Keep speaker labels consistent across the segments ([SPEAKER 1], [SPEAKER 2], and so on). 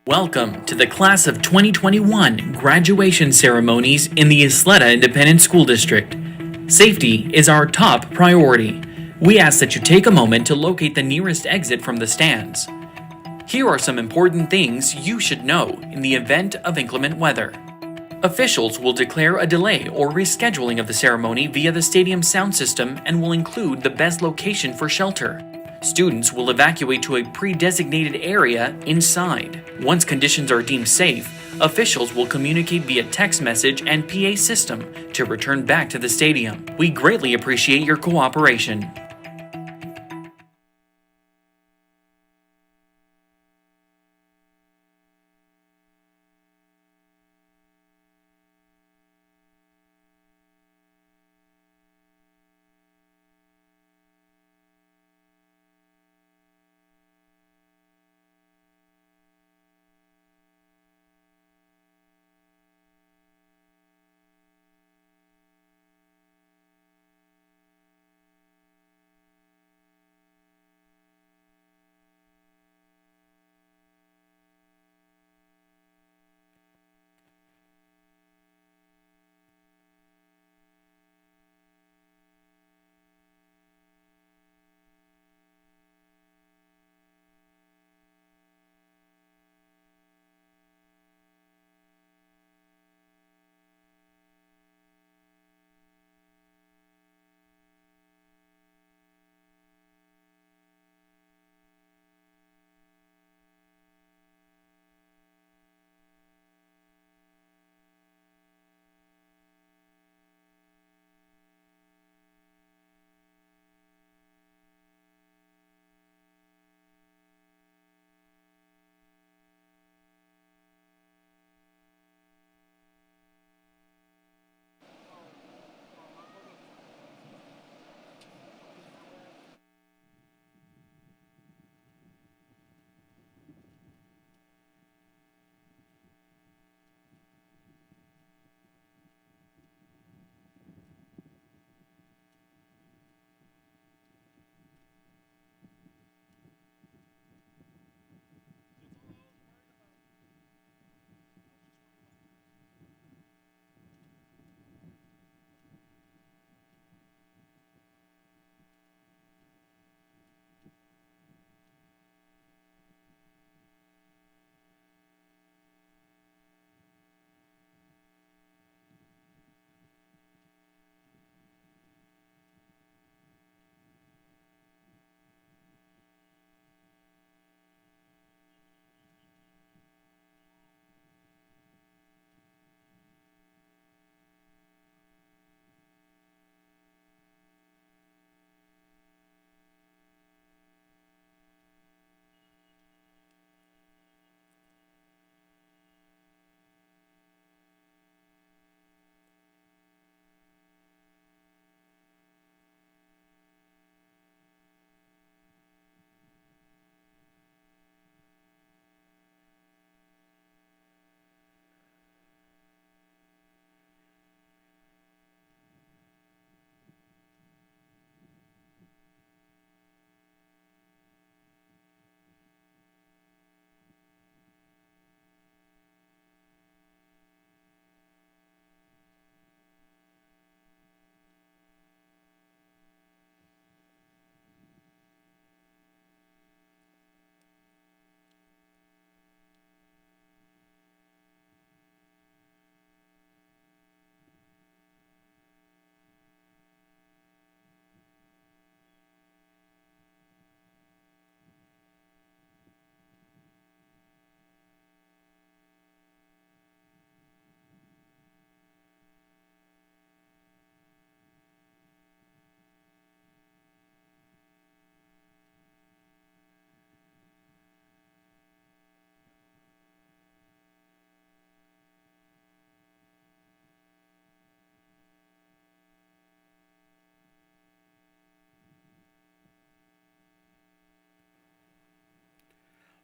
[SPEAKER 1] Welcome to the Class of 2021 graduation ceremonies in the Isleta Independent School District. Safety is our top priority. We ask that you take a moment to locate the nearest exit from the stands. Here are some important things you should know in the event of inclement weather. Officials will declare a delay or rescheduling of the ceremony via the stadium sound system and will include the best location for shelter. Students will evacuate to a pre-designated area inside. Once conditions are deemed safe, officials will communicate via text message and PA system to return back to the stadium. We greatly appreciate your cooperation.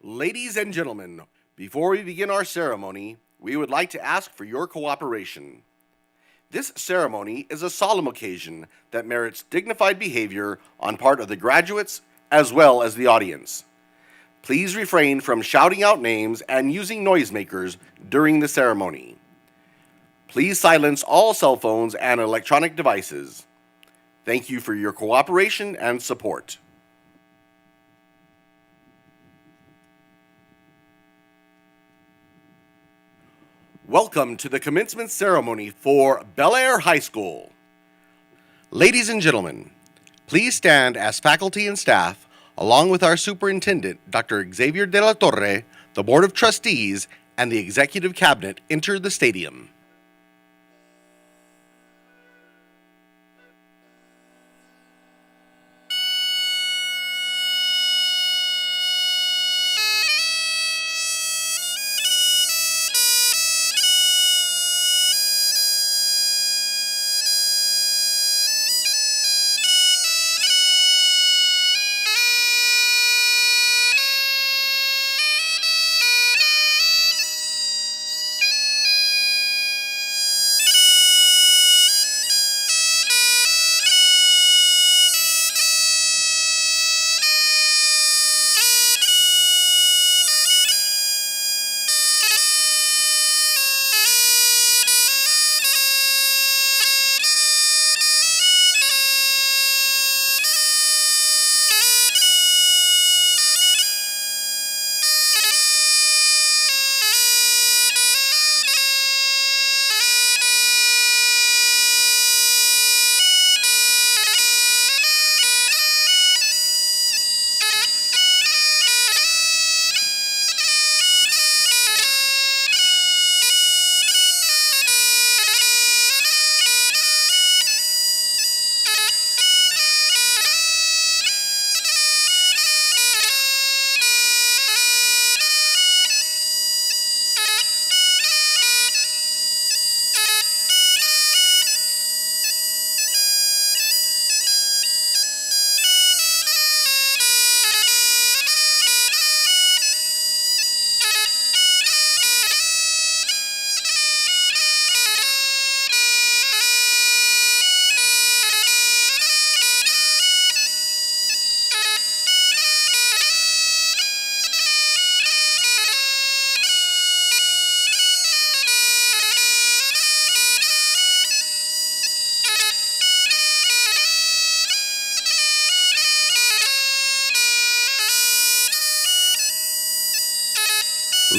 [SPEAKER 2] Ladies and gentlemen, before we begin our ceremony, we would like to ask for your cooperation. This ceremony is a solemn occasion that merits dignified behavior on part of the graduates as well as the audience. Please refrain from shouting out names and using noisemakers during the ceremony. Please silence all cell phones and electronic devices. Thank you for your cooperation and support. Welcome to the commencement ceremony for Bel Air High School. Ladies and gentlemen, please stand as faculty and staff, along with our Superintendent, Dr. Xavier de la Torre, the Board of Trustees, and the Executive Cabinet enter the stadium.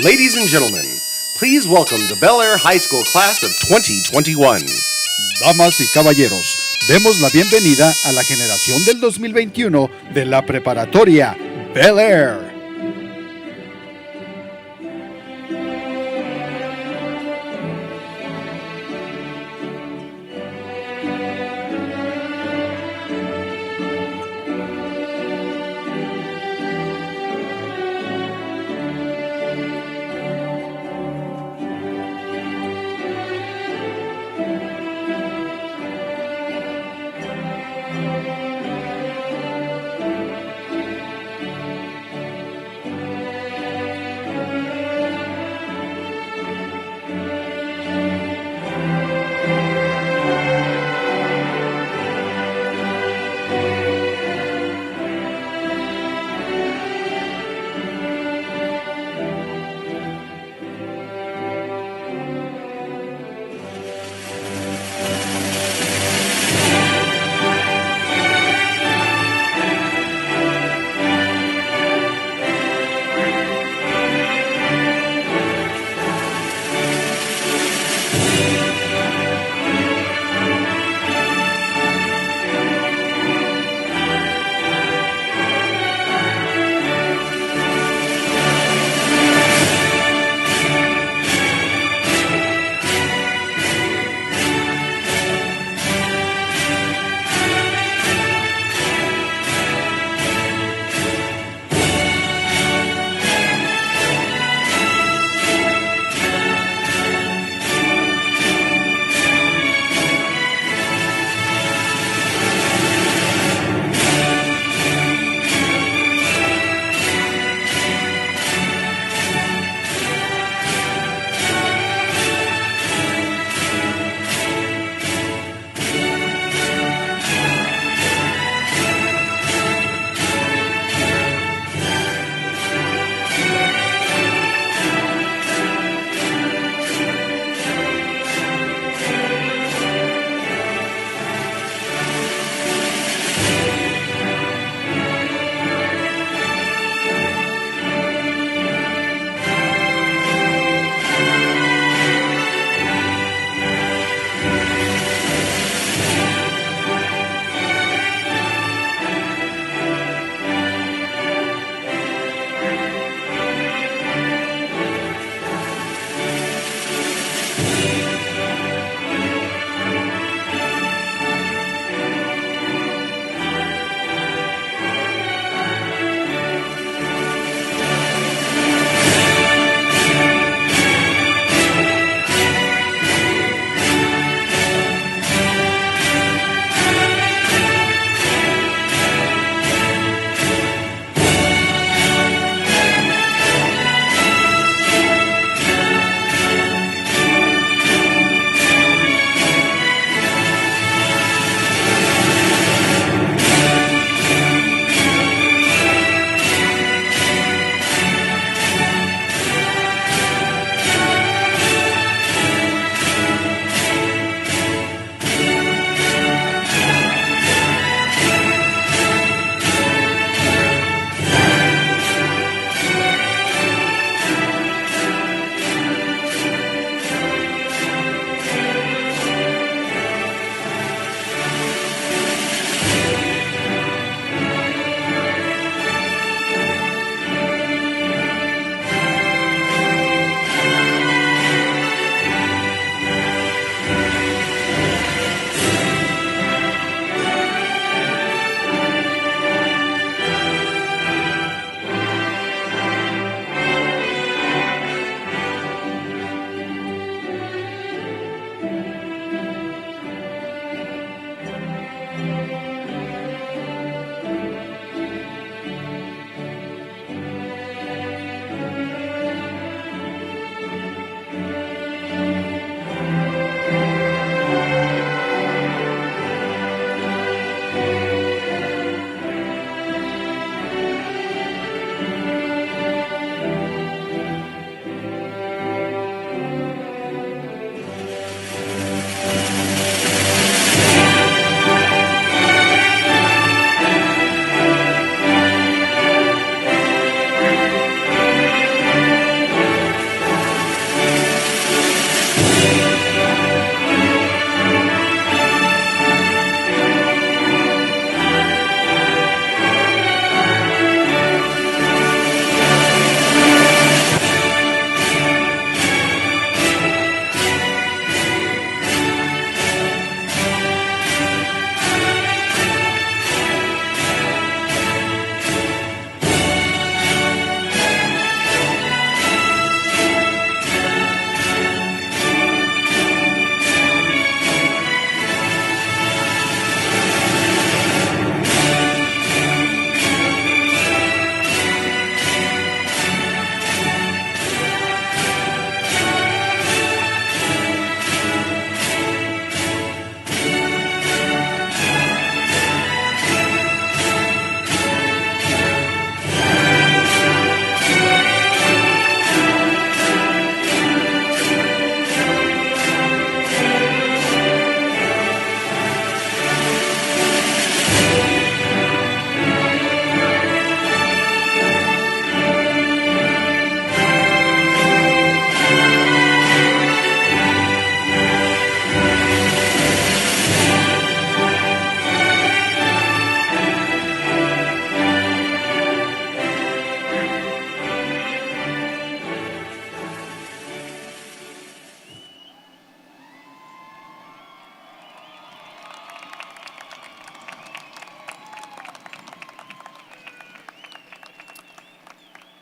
[SPEAKER 2] Ladies and gentlemen, please welcome the Bel Air High School class of 2021.
[SPEAKER 3] Damas y caballeros, demos la bienvenida a la generación del 2021 de la preparatoria Bel Air.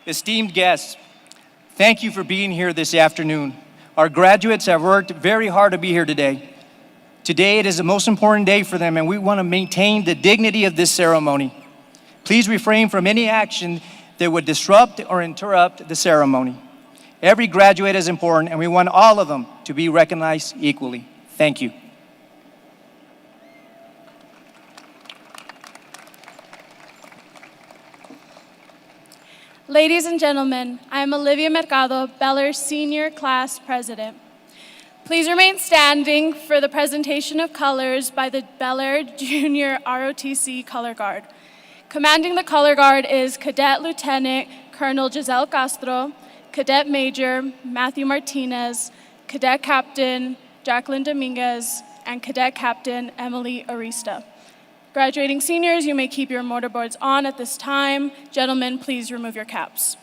[SPEAKER 4] Esteemed guests, thank you for being here this afternoon. Our graduates have worked very hard to be here today. Today it is the most important day for them, and we want to maintain the dignity of this ceremony. Please refrain from any action that would disrupt or interrupt the ceremony. Every graduate is important, and we want all of them to be recognized equally. Thank you.
[SPEAKER 5] Ladies and gentlemen, I am Olivia Mercado, Bel Air Senior Class President. Please remain standing for the presentation of colors by the Bel Air Junior ROTC Color Guard. Commanding the Color Guard is Cadet Lieutenant Colonel Giselle Castro, Cadet Major Matthew Martinez, Cadet Captain Jacqueline Dominguez, and Cadet Captain Emily Arista. Graduating seniors, you may keep your mortarboards on at this time. Gentlemen, please remove your caps.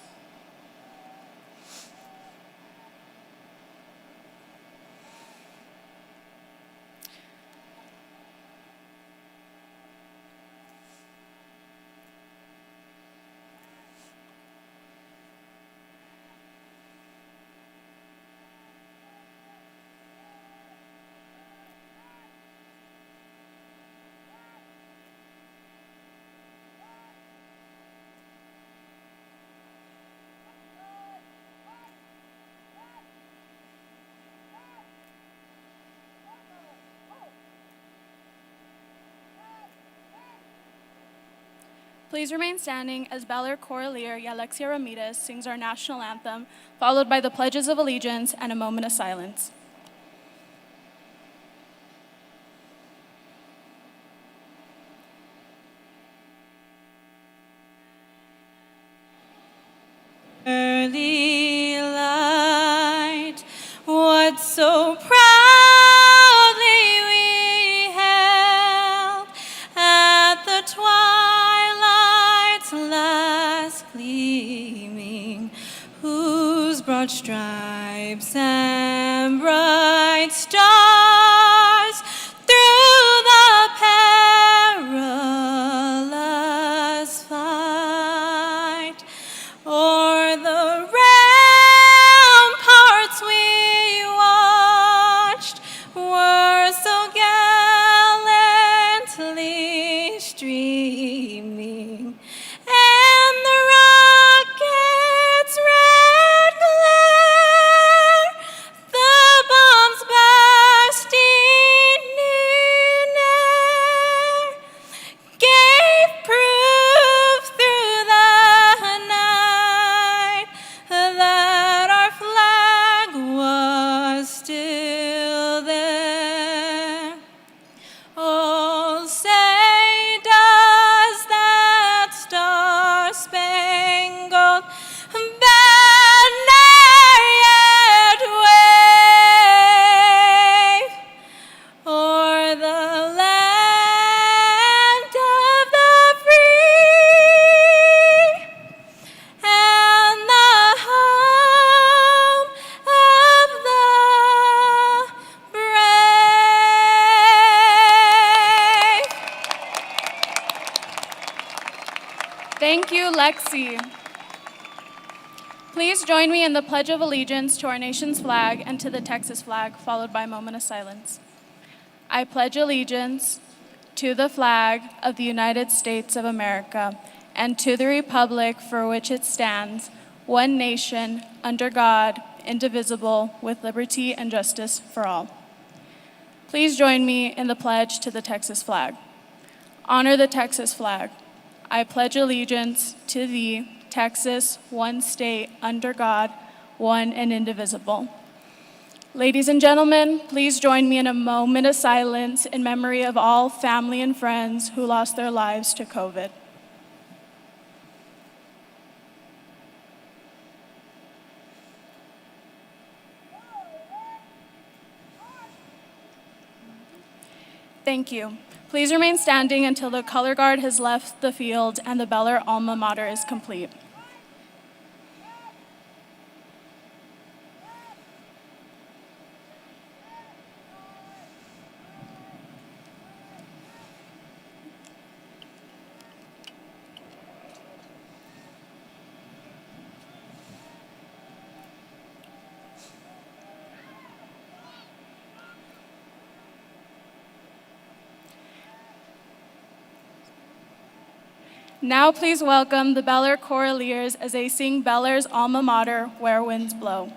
[SPEAKER 5] Please remain standing as Bel Air Choraleer Alexia Ramirez sings our national anthem, followed by the pledges of allegiance and a moment of silence.
[SPEAKER 6] Early light, what so proudly we hailed at the twilight's last gleaming, whose broad stripes and bright stars through the perilous fight o'er the ramparts we watched were so gallantly streaming, and the rocket's red glare, the bombs bursting in air, gave proof through the night that our flag was still there. Oh, say does that star-spangled banner yet wave o'er the land of the free and the home of the brave?
[SPEAKER 5] Thank you, Lexi. Please join me in the Pledge of Allegiance to our nation's flag and to the Texas flag, followed by a moment of silence. I pledge allegiance to the flag of the United States of America and to the republic for which it stands, one nation, under God, indivisible, with liberty and justice for all. Please join me in the pledge to the Texas flag. Honor the Texas flag. I pledge allegiance to thee, Texas, one state, under God, one and indivisible. Ladies and gentlemen, please join me in a moment of silence in memory of all family and friends who lost their lives to COVID. Thank you. Please remain standing until the color guard has left the field and the Bel Air alma mater is complete. Now please welcome the Bel Air Choraleers as they sing Bel Air's alma mater, Where Winds Blow.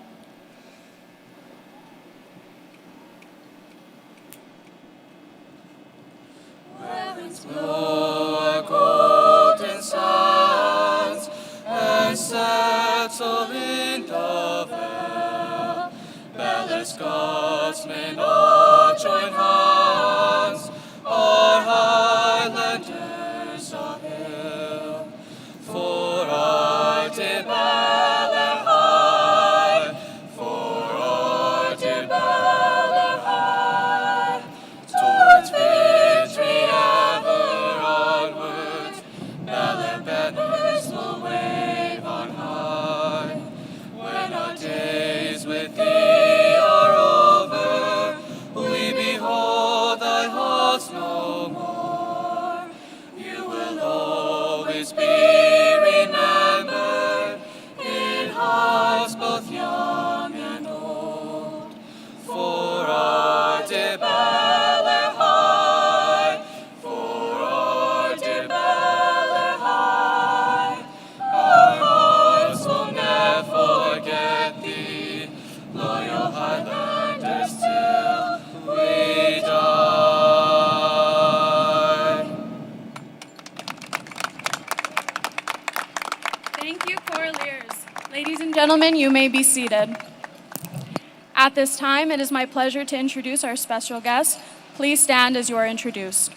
[SPEAKER 6] Where winds blow our golden sands and settle in the vale, Bel Air Scotsmen all join hands, our Highlanders all hail, for our dear Bel Air high, for our dear Bel Air high, towards victory ever onward, Bel Air banners will wave on high. When our days with thee are over, we behold thy halls no more. You will always be remembered in hearts both young and old. For our dear Bel Air high, for our dear Bel Air high, our hearts will never forget thee, loyal Highlanders till we die.
[SPEAKER 5] Thank you, Choraleers. Ladies and gentlemen, you may be seated. At this time, it is my pleasure to introduce our special guest. Please stand as you are introduced.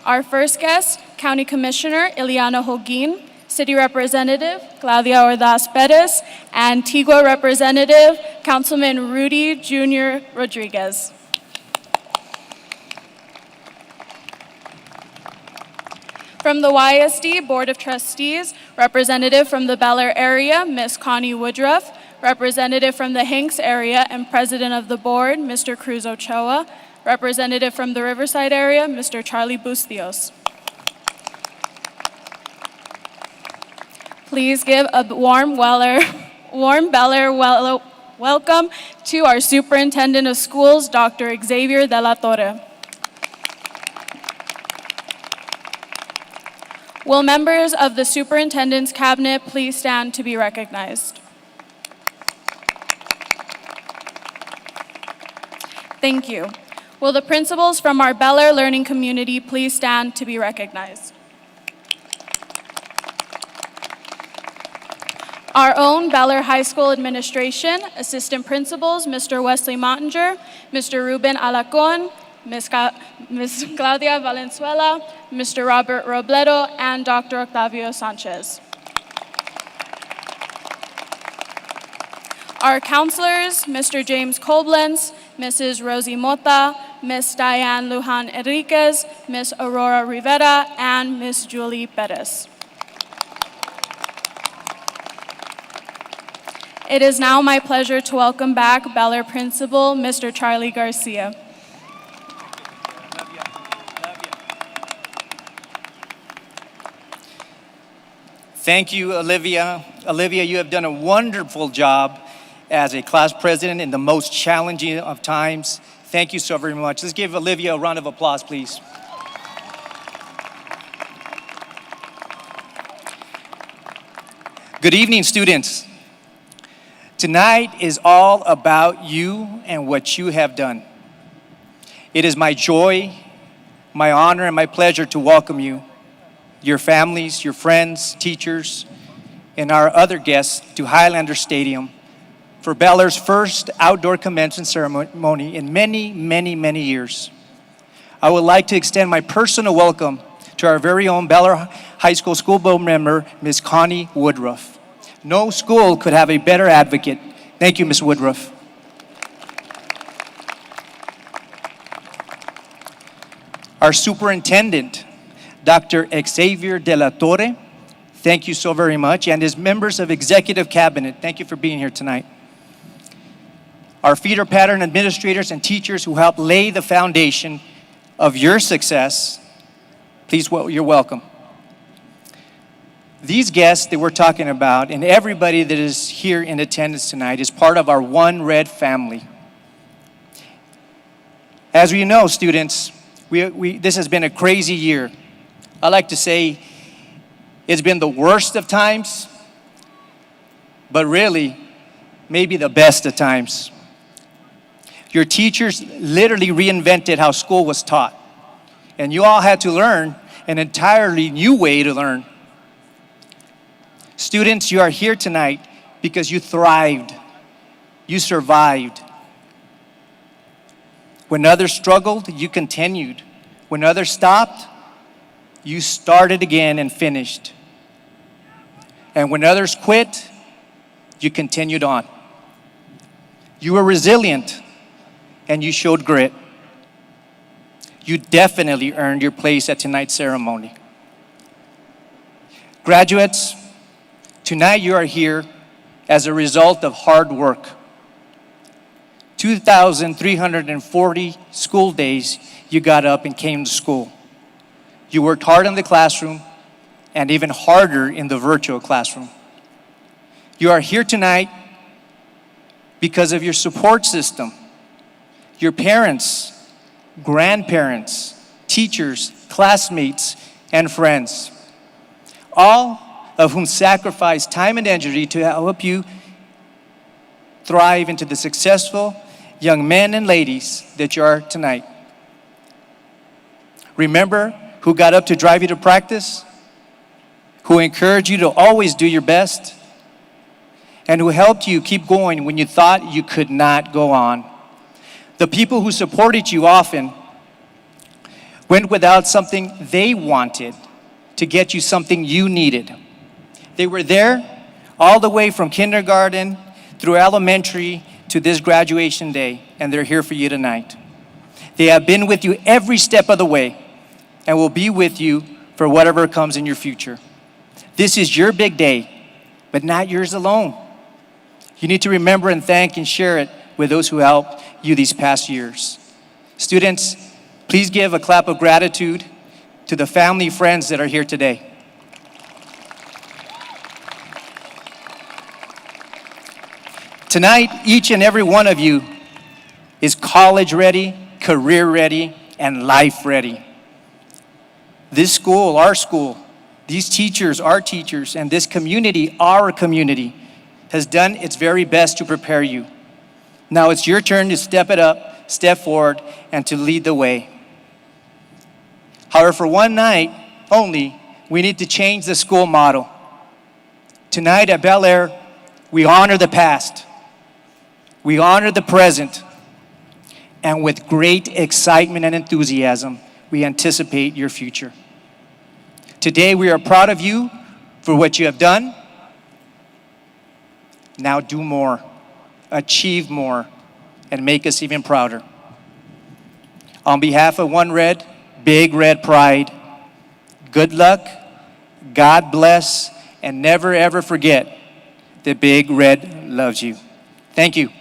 [SPEAKER 5] Our first guest, County Commissioner Ileana Holguin, City Representative Claudia Ordaz Perez, and Antigua Representative Councilman Rudy Jr. Rodriguez. From the YSD Board of Trustees, representative from the Bel Air area, Ms. Connie Woodruff, representative from the Hanks area and president of the board, Mr. Cruz Ochoa, representative from the Riverside area, Mr. Charlie Bustios. Please give a warm Bel Air welcome to our Superintendent of Schools, Dr. Xavier de la Torre. Will members of the Superintendent's Cabinet please stand to be recognized? Thank you. Will the principals from our Bel Air learning community please stand to be recognized? Our own Bel Air High School administration, assistant principals, Mr. Wesley Mottinger, Mr. Ruben Alacon, Ms. Claudia Valenzuela, Mr. Robert Robledo, and Dr. Octavio Sanchez. Our counselors, Mr. James Koblenz, Mrs. Rosie Mota, Ms. Diane Lujan Enriquez, Ms. Aurora Rivera, and Ms. Julie Perez. It is now my pleasure to welcome back Bel Air Principal, Mr. Charlie Garcia.
[SPEAKER 4] Thank you, Olivia. Olivia, you have done a wonderful job as a class president in the most challenging of times. Thank you so very much. Let's give Olivia a round of applause, please. Good evening, students. Tonight is all about you and what you have done. It is my joy, my honor, and my pleasure to welcome you, your families, your friends, teachers, and our other guests to Highlander Stadium for Bel Air's first outdoor commencement ceremony in many, many, many years. I would like to extend my personal welcome to our very own Bel Air High School School Board member, Ms. Connie Woodruff. No school could have a better advocate. Thank you, Ms. Woodruff. Our superintendent, Dr. Xavier de la Torre, thank you so very much, and his members of executive cabinet, thank you for being here tonight. Our feeder pattern administrators and teachers who helped lay the foundation of your success, please, you're welcome. These guests that we're talking about and everybody that is here in attendance tonight is part of our One Red family. As we know, students, this has been a crazy year. I like to say It's been the worst of times, but really, maybe the best of times. Your teachers literally reinvented how school was taught, and you all had to learn an entirely new way to learn. Students, you are here tonight because you thrived, you survived. When others struggled, you continued. When others stopped, you started again and finished. And when others quit, you continued on. You were resilient and you showed grit. You definitely earned your place at tonight's ceremony. Graduates, tonight you are here as a result of hard work. 2,340 school days you got up and came to school. You worked hard in the classroom and even harder in the virtual classroom. You are here tonight because of your support system, your parents, grandparents, teachers, classmates, and friends, all of whom sacrificed time and energy to help you thrive into the successful young men and ladies that you are tonight. Remember who got up to drive you to practice, who encouraged you to always do your best, and who helped you keep going when you thought you could not go on. The people who supported you often went without something they wanted to get you something you needed. They were there all the way from kindergarten through elementary to this graduation day, and they're here for you tonight. They have been with you every step of the way and will be with you for whatever comes in your future. This is your big day, but not yours alone. You need to remember and thank and share it with those who helped you these past years. Students, please give a clap of gratitude to the family and friends that are here today. Tonight, each and every one of you is college ready, career ready, and life ready. This school, our school, these teachers, our teachers, and this community, our community, has done its very best to prepare you. Now it's your turn to step it up, step forward, and to lead the way. However, for one night only, we need to change the school model. Tonight at Bel Air, we honor the past. We honor the present, and with great excitement and enthusiasm, we anticipate your future. Today, we are proud of you for what you have done. Now do more, achieve more, and make us even prouder. On behalf of One Red, Big Red Pride, good luck, God bless, and never ever forget that Big Red loves you. Thank you.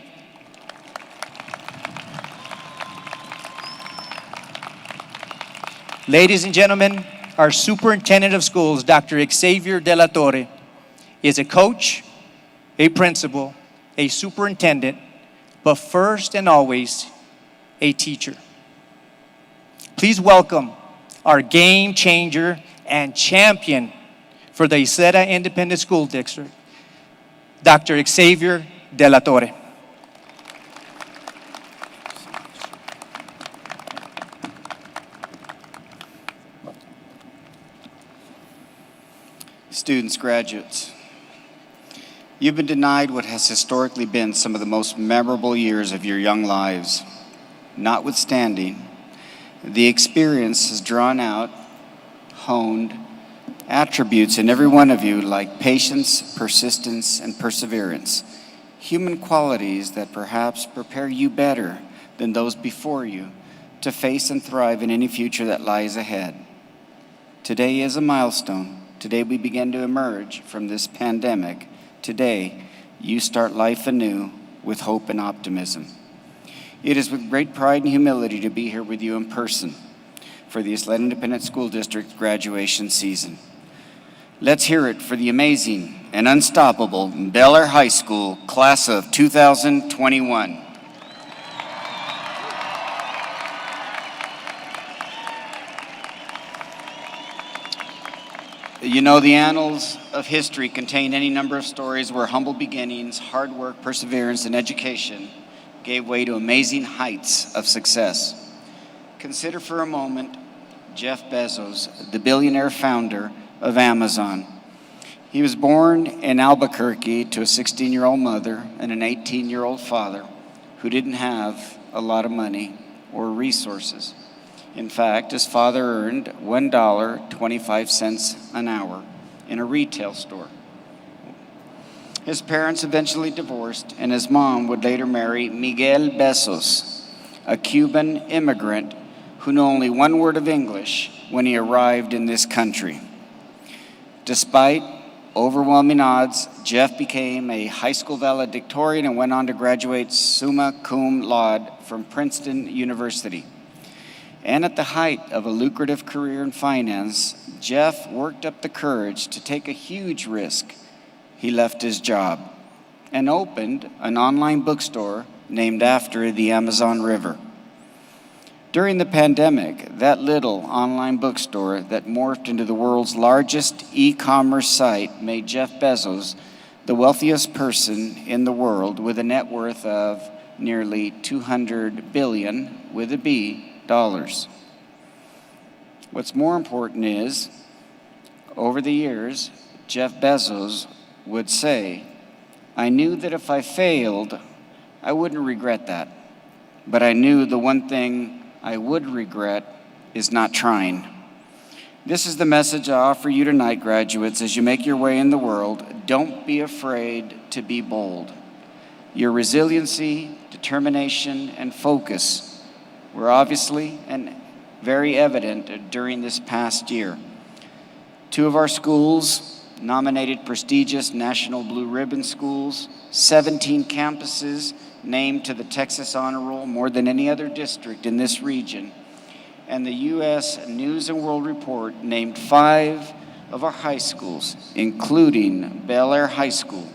[SPEAKER 4] Ladies and gentlemen, our Superintendent of Schools, Dr. Xavier De La Torre, is a coach, a principal, a superintendent, but first and always, a teacher. Please welcome our game changer and champion for the Isleta Independent School District, Dr. Xavier De La Torre.
[SPEAKER 7] Students, graduates, you've been denied what has historically been some of the most memorable years of your young lives. Notwithstanding, the experience has drawn out, honed attributes in every one of you like patience, persistence, and perseverance, human qualities that perhaps prepare you better than those before you to face and thrive in any future that lies ahead. Today is a milestone. Today we begin to emerge from this pandemic. Today, you start life anew with hope and optimism. It is with great pride and humility to be here with you in person for the Isleta Independent School District graduation season. Let's hear it for the amazing and unstoppable Bel Air High School class of 2021. You know, the annals of history contain any number of stories where humble beginnings, hard work, perseverance, and education gave way to amazing heights of success. Consider for a moment Jeff Bezos, the billionaire founder of Amazon. He was born in Albuquerque to a 16-year-old mother and an 18-year-old father who didn't have a lot of money or resources. In fact, his father earned $1.25 an hour in a retail store. His parents eventually divorced, and his mom would later marry Miguel Bezos, a Cuban immigrant who knew only one word of English when he arrived in this country. Despite overwhelming odds, Jeff became a high school valedictorian and went on to graduate summa cum laude from Princeton University. And at the height of a lucrative career in finance, Jeff worked up the courage to take a huge risk. He left his job and opened an online bookstore named after the Amazon River. During the pandemic, that little online bookstore that morphed into the world's largest e-commerce site made Jeff Bezos the wealthiest person in the world with a net worth of nearly $200 billion with a B dollars. What's more important is, over the years, Jeff Bezos would say, "I knew that if I failed, I wouldn't regret that. But I knew the one thing I would regret is not trying." This is the message I offer you tonight, graduates, as you make your way in the world. Don't be afraid to be bold. Your resiliency, determination, and focus were obviously and very evident during this past year. 2 of our schools nominated prestigious National Blue Ribbon schools, 17 campuses named to the Texas Honor Roll, more than any other district in this region, and the U.S. News and World Report named 5 of our high schools, including Bel Air High School,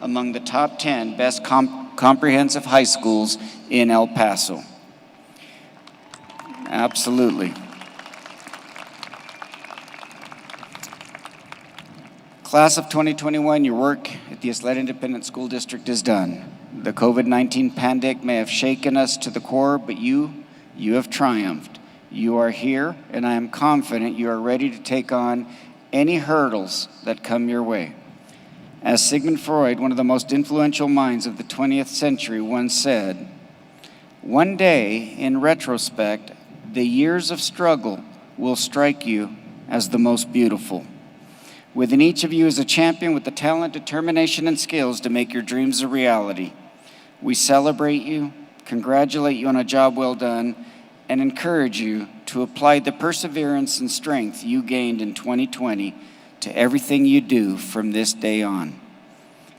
[SPEAKER 7] among the top 10 best comprehensive high schools in El Paso. Absolutely. Class of 2021, your work at the Ysleta Independent School District is done. The COVID-19 pandemic may have shaken us to the core, but you have triumphed. You are here, and I am confident you are ready to take on any hurdles that come your way. As Sigmund Freud, one of the most influential minds of the 20th century, once said, "One day, in retrospect, the years of struggle will strike you as the most beautiful." Within each of you is a champion with the talent, determination, and skills to make your dreams a reality. We celebrate you, congratulate you on a job well done, and encourage you to apply the perseverance and strength you gained in 2020 to everything you do from this day on.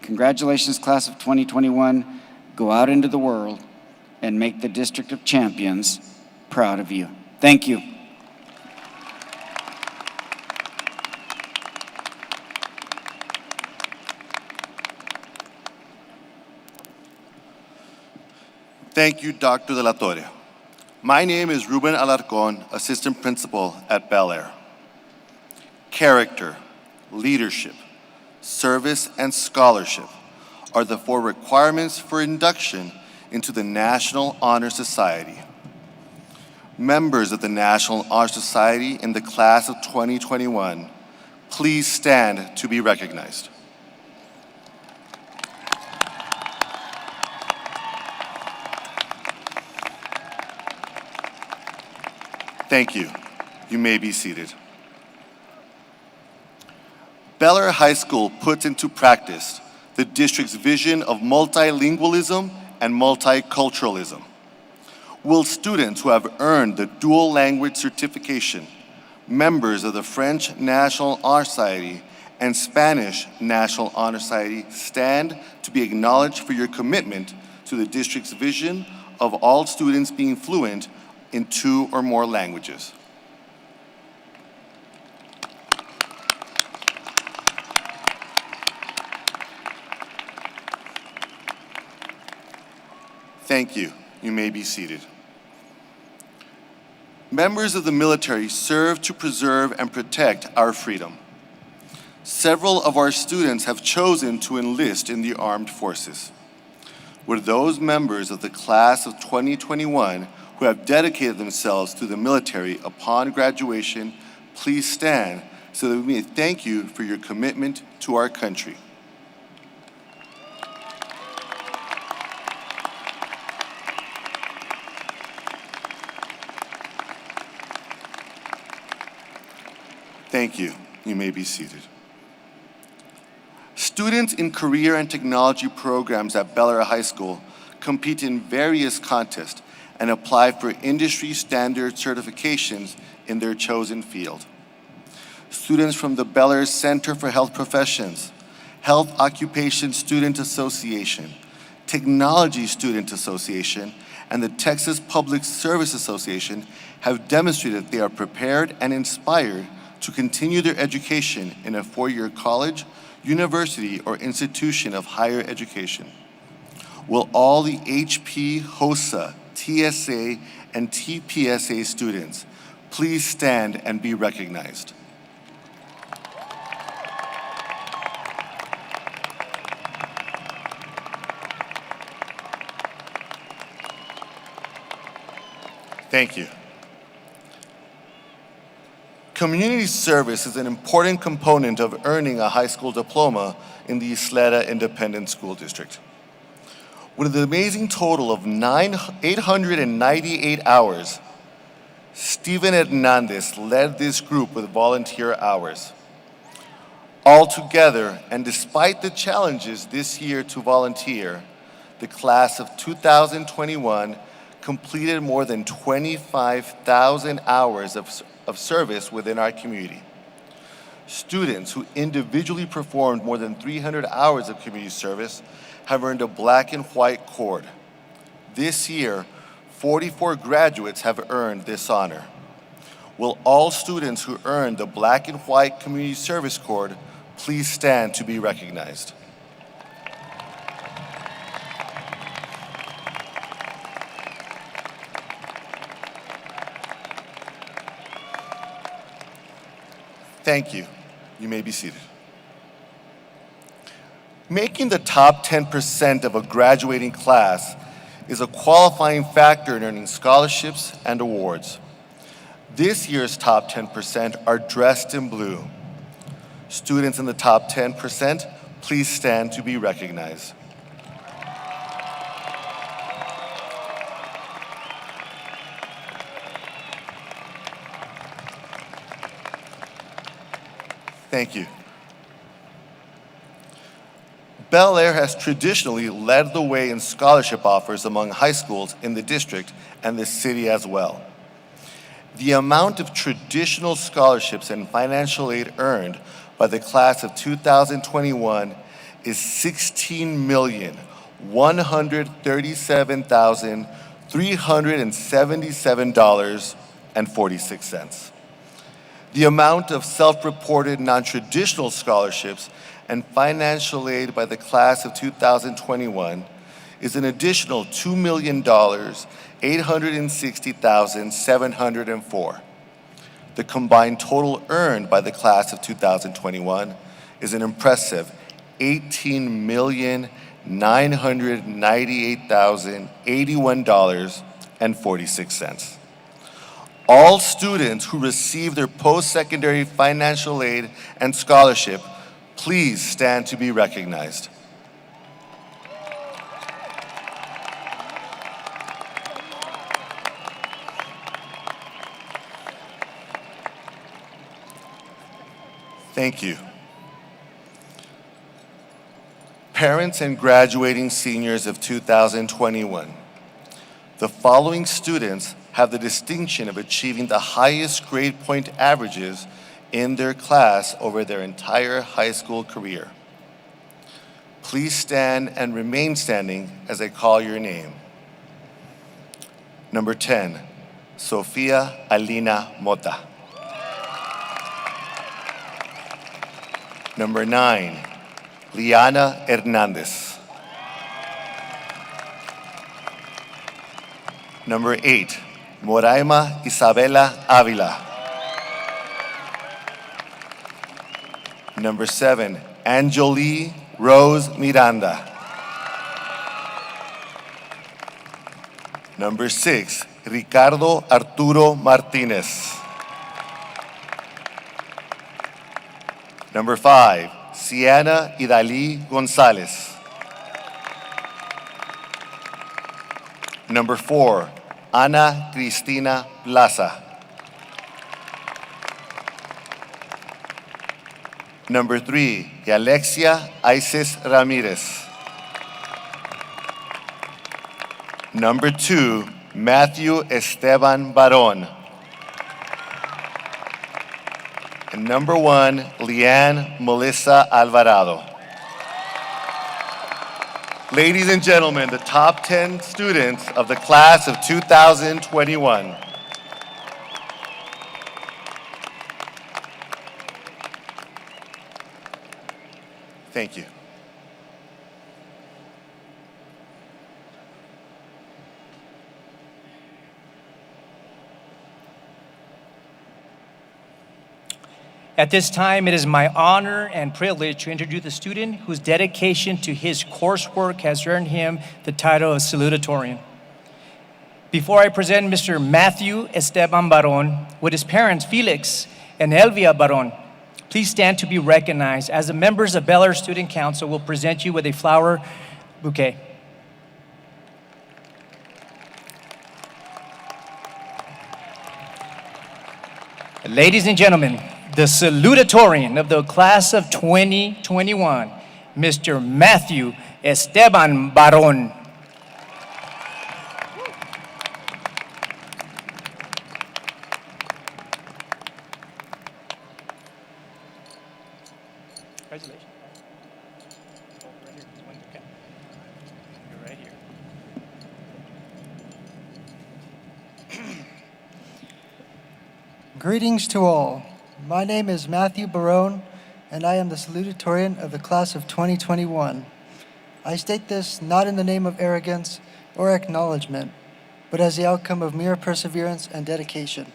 [SPEAKER 7] Congratulations, class of 2021. Go out into the world and make the District of Champions proud of you. Thank you.
[SPEAKER 2] Thank you, Dr. De La Torre. My name is Ruben Alarcon, Assistant Principal at Bel Air. Character, leadership, service, and scholarship are the 4 requirements for induction into the National Honor Society. Members of the National Honor Society in the class of 2021, please stand to be recognized. Thank you. You may be seated. Bel Air High School puts into practice the district's vision of multilingualism and multiculturalism. Will students who have earned the dual language certification, members of the French National Honor Society and Spanish National Honor Society, stand to be acknowledged for your commitment to the district's vision of all students being fluent in 2 or more languages. Thank you. You may be seated. Members of the military serve to preserve and protect our freedom. several of our students have chosen to enlist in the armed forces. Would those members of the class of 2021 who have dedicated themselves to the military upon graduation please stand so that we may thank you for your commitment to our country. Thank you. You may be seated. Students in career and technology programs at Bel Air High School compete in various contests and apply for industry standard certifications in their chosen field. Students from the Bel Air Center for Health Professions, Health Occupation Student Association, Technology Student Association, and the Texas Public Service Association have demonstrated they are prepared and inspired to continue their education in a four-year college, university, or institution of higher education. Will all the HP, HOSA, TSA, and TPSA students please stand and be recognized? Thank you. Community service is an important component of earning a high school diploma in the Isleta Independent School District. With an amazing total of 898 hours, Steven Hernandez led this group with volunteer hours. Altogether, and despite the challenges this year to volunteer, the class of 2021 completed more than 25,000 hours of service within our community. Students who individually performed more than 300 hours of community service have earned a black and white cord. This year, 44 graduates have earned this honor. Will all students who earned the black and white community service cord please stand to be recognized? Thank you. You may be seated. Making the top 10% of a graduating class is a qualifying factor in earning scholarships and awards. This year's top 10% are dressed in blue. Students in the top 10%, please stand to be recognized. Thank you. Bel Air has traditionally led the way in scholarship offers among high schools in the district and the city as well. The amount of traditional scholarships and financial aid earned by the class of 2021 is $16,137,377.46. The amount of self-reported non-traditional scholarships and financial aid by the class of 2021 is an additional $2,860,704. The combined total earned by the class of 2021 is an impressive $18,998,081.46. All students who receive their post-secondary financial aid and scholarship, please stand to be recognized. Thank you. Parents and graduating seniors of 2021, the following students have the distinction of achieving the highest grade point averages in their class over their entire high school career. Please stand and remain standing as I call your name. Number 10, Sofia Alina Mota. Number 9, Liana Hernandez. Number 8, Moraima Isabela Avila.
[SPEAKER 8] Number 7, Angelie Rose Miranda. Number 6, Ricardo Arturo Martinez. Number 5, Sienna Idalí González. Number 4, Ana Cristina Plaza. Number 3, Alexia Isis Ramirez. Number 2, Matthew Esteban Barón. And number 1, Leanne Melissa Alvarado. Ladies and gentlemen, the top 10 students of the class of 2021. Thank you.
[SPEAKER 4] At this time, it is my honor and privilege to introduce the student whose dedication to his coursework has earned him the title of Salutatorian. Before I present Mr. Matthew Esteban Barón with his parents, Felix and Elvia Barón, please stand to be recognized as the members of Bel Air Student Council will present you with a flower bouquet. Ladies and gentlemen, the salutatorian of the class of 2021, Mr. Matthew Esteban Barón. Congratulations. Right here. Okay. You're right here.
[SPEAKER 9] Greetings to all. My name is Matthew Barón, and I am the salutatorian of the class of 2021. I state this not in the name of arrogance or acknowledgement, but as the outcome of mere perseverance and dedication,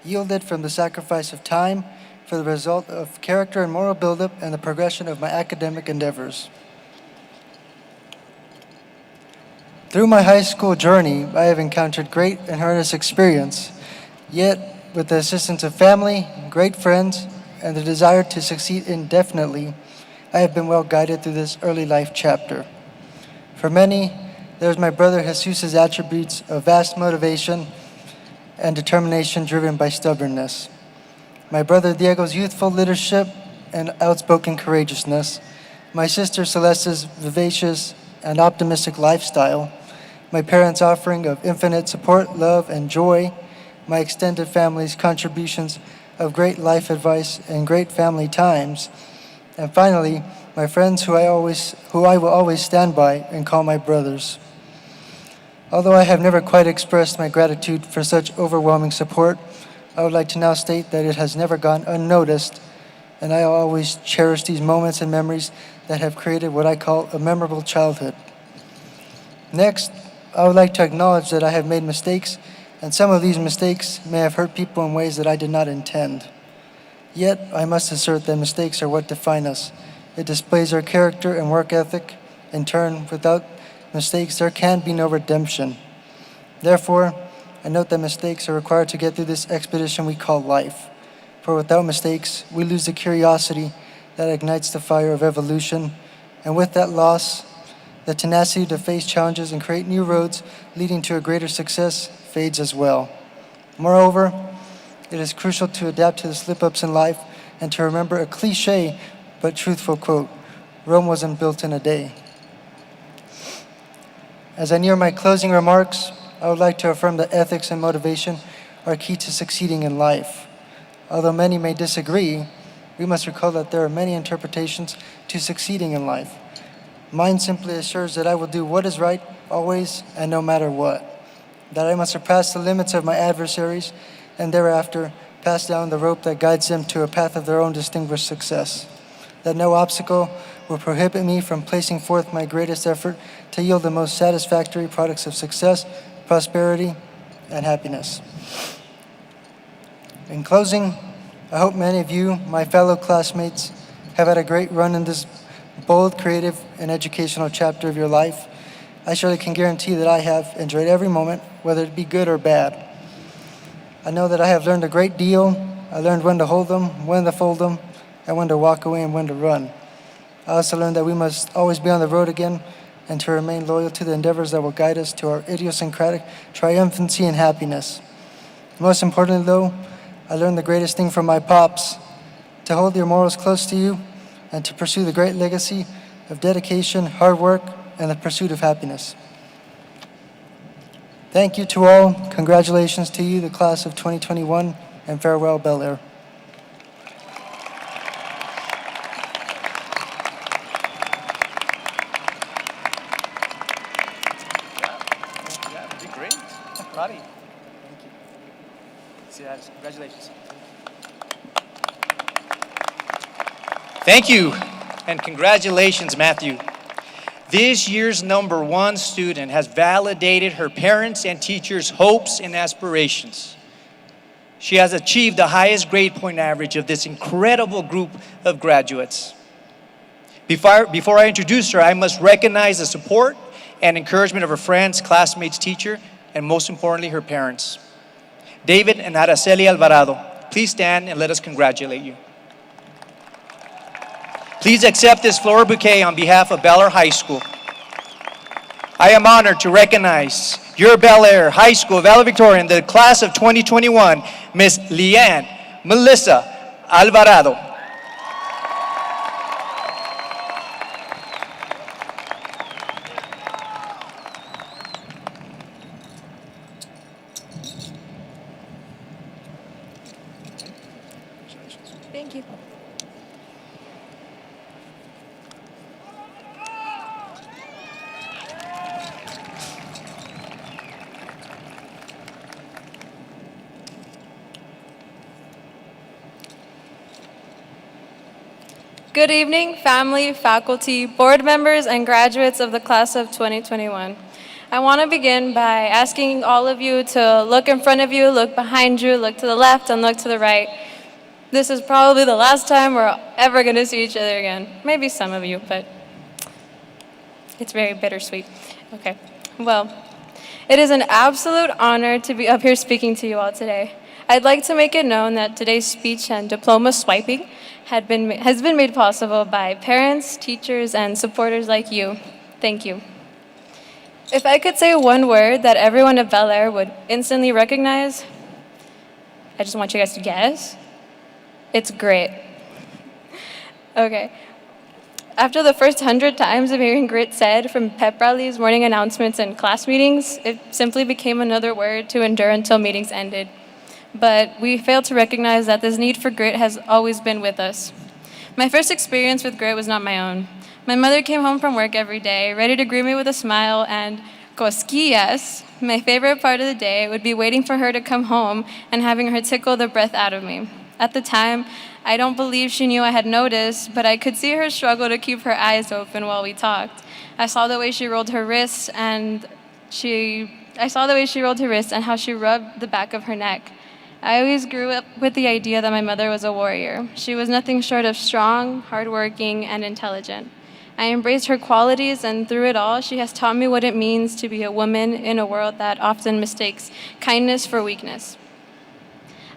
[SPEAKER 9] yielded from the sacrifice of time for the result of character and moral buildup and the progression of my academic endeavors. Through my high school journey, I have encountered great and horrendous experience, yet with the assistance of family, great friends, and the desire to succeed indefinitely, I have been well guided through this early life chapter. For many, there's my brother Jesus' attributes of vast motivation and determination driven by stubbornness. My brother Diego's youthful leadership and outspoken courageousness. My sister Celeste's vivacious and optimistic lifestyle. My parents' offering of infinite support, love, and joy. My extended family's contributions of great life advice and great family times, and finally, my friends who I will always stand by and call my brothers. Although I have never quite expressed my gratitude for such overwhelming support, I would like to now state that it has never gone unnoticed, and I always cherish these moments and memories that have created what I call a memorable childhood. Next, I would like to acknowledge that I have made mistakes, and some of these mistakes may have hurt people in ways that I did not intend. Yet, I must assert that mistakes are what define us. It displays our character and work ethic. In turn, without mistakes, there can be no redemption. Therefore, I note that mistakes are required to get through this expedition we call life. For without mistakes, we lose the curiosity that ignites the fire of evolution, and with that loss, the tenacity to face challenges and create new roads leading to a greater success fades as well. Moreover, it is crucial to adapt to the slip-ups in life and to remember a cliche but truthful quote, "Rome wasn't built in a day." As I near my closing remarks, I would like to affirm that ethics and motivation are key to succeeding in life. Although many may disagree, we must recall that there are many interpretations to succeeding in life. Mine simply assures that I will do what is right, always, and no matter what. That I must surpass the limits of my adversaries, and thereafter pass down the rope that guides them to a path of their own distinguished success. That no obstacle will prohibit me from placing forth my greatest effort to yield the most satisfactory products of success, prosperity, and happiness. In closing, I hope many of you, my fellow classmates, have had a great run in this bold, creative, and educational chapter of your life. I surely can guarantee that I have enjoyed every moment, whether it be good or bad. I know that I have learned a great deal. I learned when to hold them, when to fold them, and when to walk away and when to run. I also learned that we must always be on the road again and to remain loyal to the endeavors that will guide us to our idiosyncratic triumphancy and happiness. Most importantly, though, I learned the greatest thing from my pops, to hold your morals close to you and to pursue the great legacy of dedication, hard work, and the pursuit of happiness. Thank you to all. Congratulations to you, the class of 2021, and farewell, Bel Air.
[SPEAKER 4] Great. Proud of you. Thank you. See that? Congratulations. Thank you, and congratulations, Matthew. This year's #1 student has validated her parents' and teachers' hopes and aspirations. She has achieved the highest grade point average of this incredible group of graduates. Before I introduce her, I must recognize the support and encouragement of her friends, classmates, teacher, and most importantly, her parents. David and Araceli Alvarado, please stand and let us congratulate you. Please accept this floral bouquet on behalf of Bel Air High School. I am honored to recognize your Bel Air High School valedictorian, the class of 2021, Ms. Leanne Melissa Alvarado.
[SPEAKER 5] Thank you. Good evening, family, faculty, board members, and graduates of the class of 2021. I want to begin by asking all of you to look in front of you, look behind you, look to the left, and look to the right. This is probably the last time we're ever going to see each other again. Maybe some of you, but it's very bittersweet. Okay, well, it is an absolute honor to be up here speaking to you all today. I'd like to make it known that today's speech and diploma swiping has been made possible by parents, teachers, and supporters like you. Thank you. If I could say one word that everyone at Bel Air would instantly recognize, I just want you guys to guess. It's great. Okay. After the first 100 times of hearing grit said from pep rallies, morning announcements, and class meetings, it simply became another word to endure until meetings ended. But we failed to recognize that this need for grit has always been with us. My first experience with grit was not my own. My mother came home from work every day, ready to greet me with a smile, and cosquillas, my favorite part of the day, would be waiting for her to come home and having her tickle the breath out of me. At the time, I don't believe she knew I had noticed, but I could see her struggle to keep her eyes open while we talked. I saw the way she rolled her wrists and how she rubbed the back of her neck. I always grew up with the idea that my mother was a warrior. She was nothing short of strong, hardworking, and intelligent. I embraced her qualities, and through it all, she has taught me what it means to be a woman in a world that often mistakes kindness for weakness.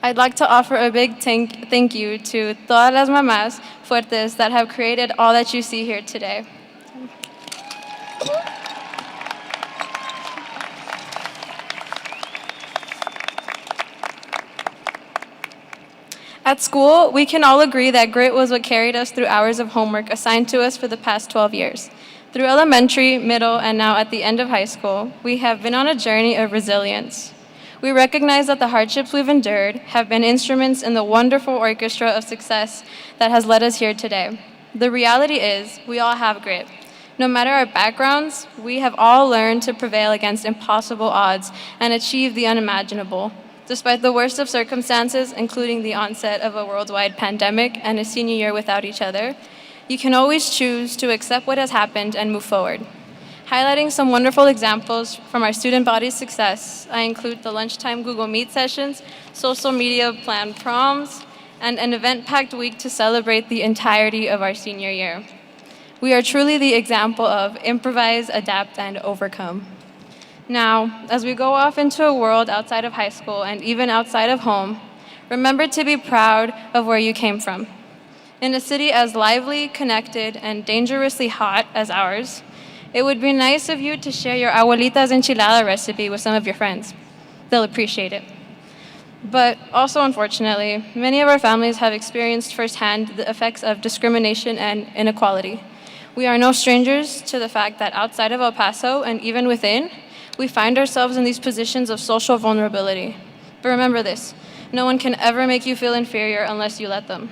[SPEAKER 5] I'd like to offer a big thank you to todas las mamás fuertes that have created all that you see here today. At school, we can all agree that grit was what carried us through hours of homework assigned to us for the past 12 years. Through elementary, middle, and now at the end of high school, we have been on a journey of resilience. We recognize that the hardships we've endured have been instruments in the wonderful orchestra of success that has led us here today. The reality is, we all have grit. No matter our backgrounds, we have all learned to prevail against impossible odds and achieve the unimaginable. Despite the worst of circumstances, including the onset of a worldwide pandemic and a senior year without each other, you can always choose to accept what has happened and move forward. Highlighting some wonderful examples from our student body's success, I include the lunchtime Google Meet sessions, social media planned proms,
[SPEAKER 10] and an event-packed week to celebrate the entirety of our senior year. We are truly the example of improvise, adapt, and overcome. Now, as we go off into a world outside of high school and even outside of home, remember to be proud of where you came from. In a city as lively, connected, and dangerously hot as ours, it would be nice of you to share your abuelita's enchilada recipe with some of your friends. They'll appreciate it. But also, unfortunately, many of our families have experienced firsthand the effects of discrimination and inequality. We are no strangers to the fact that outside of El Paso and even within, we find ourselves in these positions of social vulnerability. But remember this, no one can ever make you feel inferior unless you let them.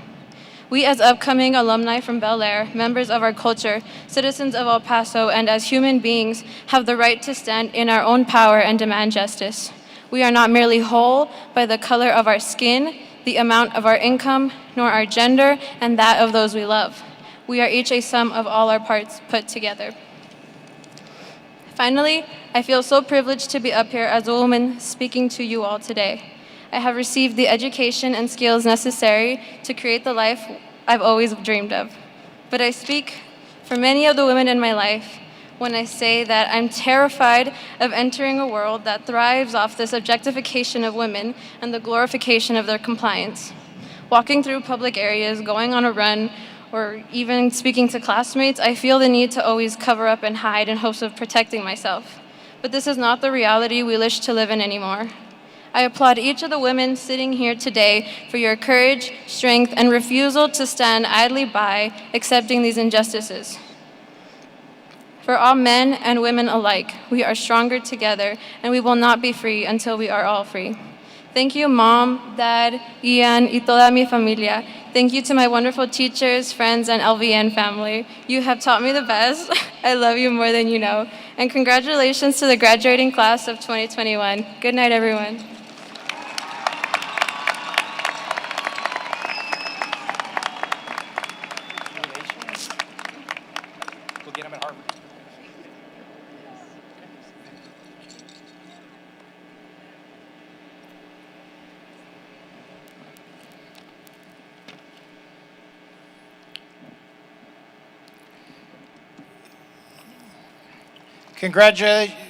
[SPEAKER 10] We as upcoming alumni from Bel Air, members of our culture, citizens of El Paso, and as human beings have the right to stand in our own power and demand justice. We are not merely whole by the color of our skin, the amount of our income, nor our gender and that of those we love. We are each a sum of all our parts put together. Finally, I feel so privileged to be up here as a woman speaking to you all today. I have received the education and skills necessary to create the life I've always dreamed of. But I speak for many of the women in my life when I say that I'm terrified of entering a world that thrives off this objectification of women and the glorification of their compliance. Walking through public areas, going on a run, or even speaking to classmates, I feel the need to always cover up and hide in hopes of protecting myself. But this is not the reality we wish to live in anymore. I applaud each of the women sitting here today for your courage, strength, and refusal to stand idly by accepting these injustices. For all men and women alike, we are stronger together, and we will not be free until we are all free. Thank you, Mom, Dad, Ian, y toda mi familia. Thank you to my wonderful teachers, friends, and LVN family. You have taught me the best. I love you more than you know. And congratulations to the graduating class of 2021. Good night, everyone.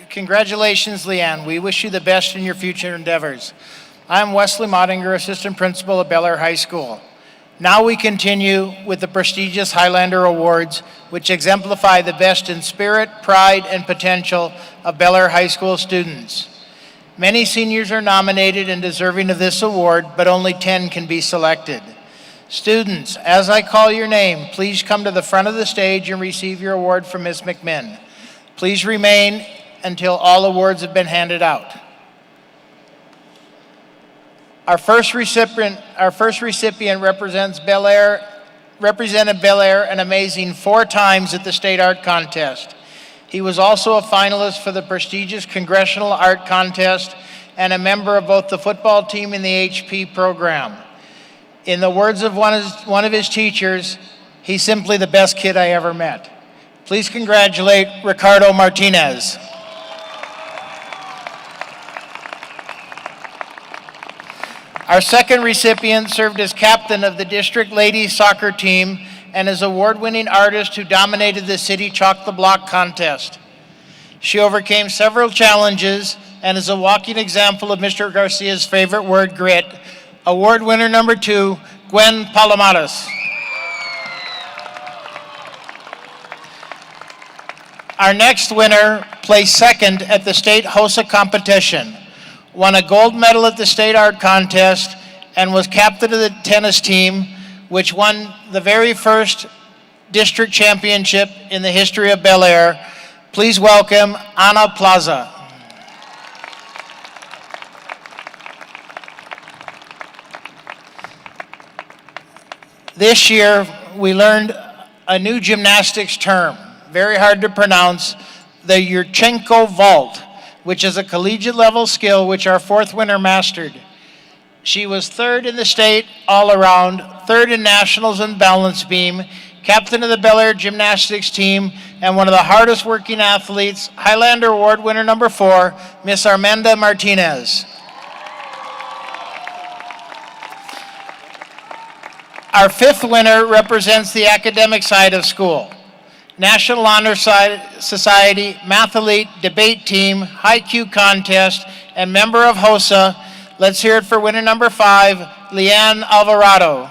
[SPEAKER 11] Congratulations, Leanne. We wish you the best in your future endeavors. I'm Wesley Mottinger, Assistant Principal at Bel Air High School. Now we continue with the prestigious Highlander Awards, which exemplify the best in spirit, pride, and potential of Bel Air High School students. Many seniors are nominated and deserving of this award, but only 10 can be selected. Students, as I call your name, please come to the front of the stage and receive your award from Ms. McMinn. Please remain until all awards have been handed out. Our first recipient represented Bel Air an amazing 4 times at the State Art Contest. He was also a finalist for the prestigious Congressional Art Contest and a member of both the football team and the HP program. In the words of one of his teachers, he's simply the best kid I ever met. Please congratulate Ricardo Martinez. Our second recipient served as captain of the district ladies soccer team and is an award-winning artist who dominated the City Chalk the Block contest. She overcame several challenges and is a walking example of Mr. Garcia's favorite word, grit. Award winner number 2, Gwen Palomares. Our next winner placed second at the state HOSA competition, won a gold medal at the state art contest, and was captain of the tennis team, which won the very first district championship in the history of Bel Air. Please welcome Ana Plaza. This year, we learned a new gymnastics term, very hard to pronounce, the Yurchenko vault, which is a collegiate level skill which our 4th winner mastered. She was 3rd in the state all around, 3rd in nationals in balance beam, captain of the Bel Air gymnastics team, and one of the hardest working athletes, Highlander Award winner number 4, Miss Armanda Martinez. Our fifth winner represents the academic side of school. National Honor Society, Mathlete, Debate Team, High Q Contest, and member of HOSA. Let's hear it for winner number 5, Leanne Alvarado.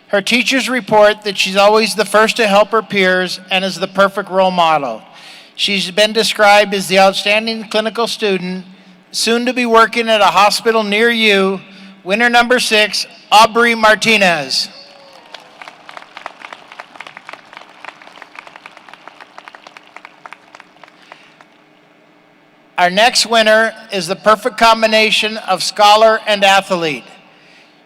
[SPEAKER 11] Her teachers report that she's always the first to help her peers and is the perfect role model. She's been described as the outstanding clinical student, soon to be working at a hospital near you. Winner number 6, Aubrey Martinez. Our next winner is the perfect combination of scholar and athlete.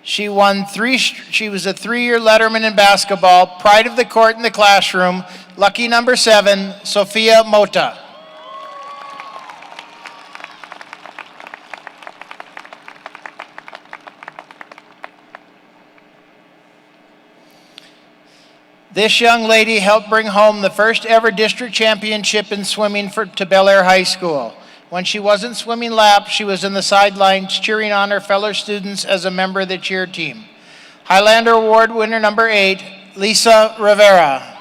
[SPEAKER 11] She was a 3-year letterman in basketball, pride of the court in the classroom, lucky number 7, Sophia Mota. This young lady helped bring home the first ever district championship in swimming to Bel Air High School. When she wasn't swimming laps, she was in the sidelines cheering on her fellow students as a member of the cheer team. Highlander Award winner number 8, Lisa Rivera.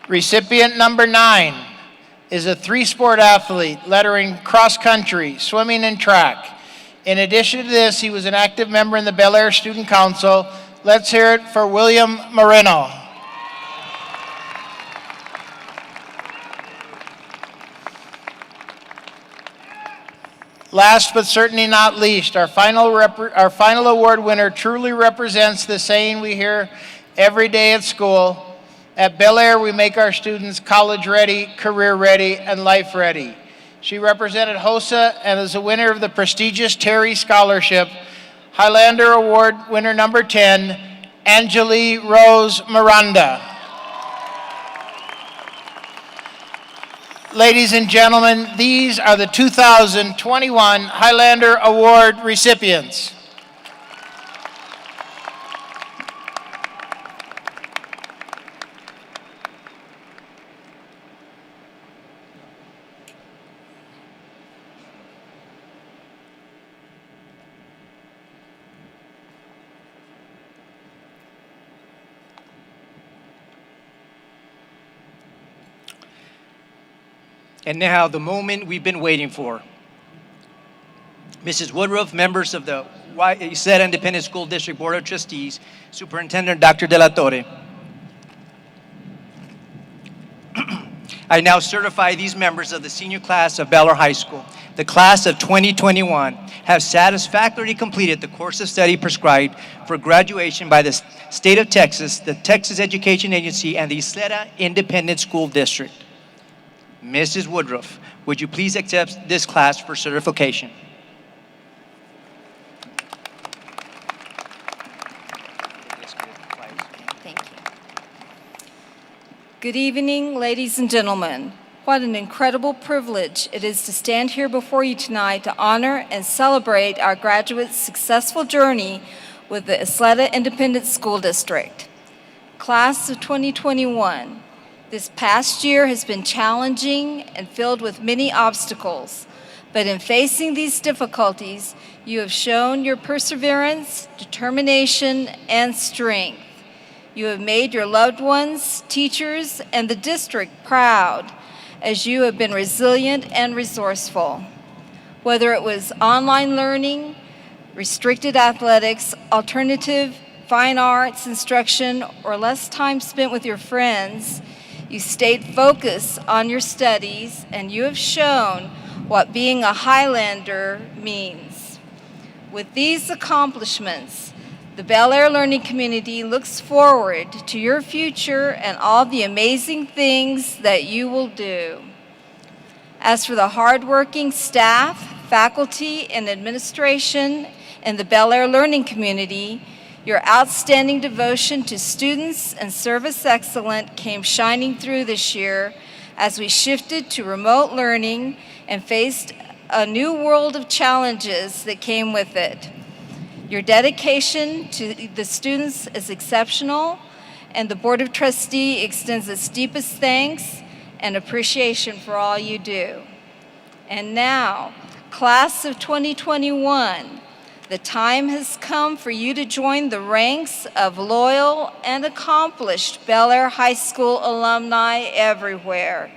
[SPEAKER 11] Recipient number 9 is a 3-sport athlete, lettering cross country, swimming, and track. In addition to this, he was an active member in the Bel Air Student Council. Let's hear it for William Moreno. Last but certainly not least, our final award winner truly represents the saying we hear every day at school. At Bel Air, we make our students college ready, career ready, and life ready. She represented HOSA and is a winner of the prestigious Terry Scholarship. Highlander Award winner number 10, Angeli Rose Miranda. Ladies and gentlemen, these are the 2021 Highlander Award recipients. And now, the moment we've been waiting for. Mrs. Woodruff, members of the Isleta Independent School District Board of Trustees, Superintendent Dr. De La Torre. I now certify these members of the senior class of Bel Air High School, the class of 2021, have satisfactorily completed the course of study prescribed for graduation by the state of Texas, the Texas Education Agency, and the Isleta Independent School District. Mrs. Woodruff, would you please accept this class for certification?
[SPEAKER 12] Thank you. Good evening, ladies and gentlemen. What an incredible privilege it is to stand here before you tonight to honor and celebrate our graduates' successful journey with the Isleta Independent School District. Class of 2021. This past year has been challenging and filled with many obstacles, but in facing these difficulties, you have shown your perseverance, determination, and strength. You have made your loved ones, teachers, and the district proud as you have been resilient and resourceful. Whether it was online learning, restricted athletics, alternative fine arts instruction, or less time spent with your friends, you stayed focused on your studies, and you have shown what being a Highlander means. With these accomplishments, the Bel Air learning community looks forward to your future and all the amazing things that you will do. As for the hardworking staff, faculty, and administration in the Bel Air learning community, your outstanding devotion to students and service excellence came shining through this year as we shifted to remote learning and faced a new world of challenges that came with it. Your dedication to the students is exceptional, and the Board of Trustees extends its deepest thanks and appreciation for all you do. And now, class of 2021, the time has come for you to join the ranks of loyal and accomplished Bel Air High School alumni everywhere.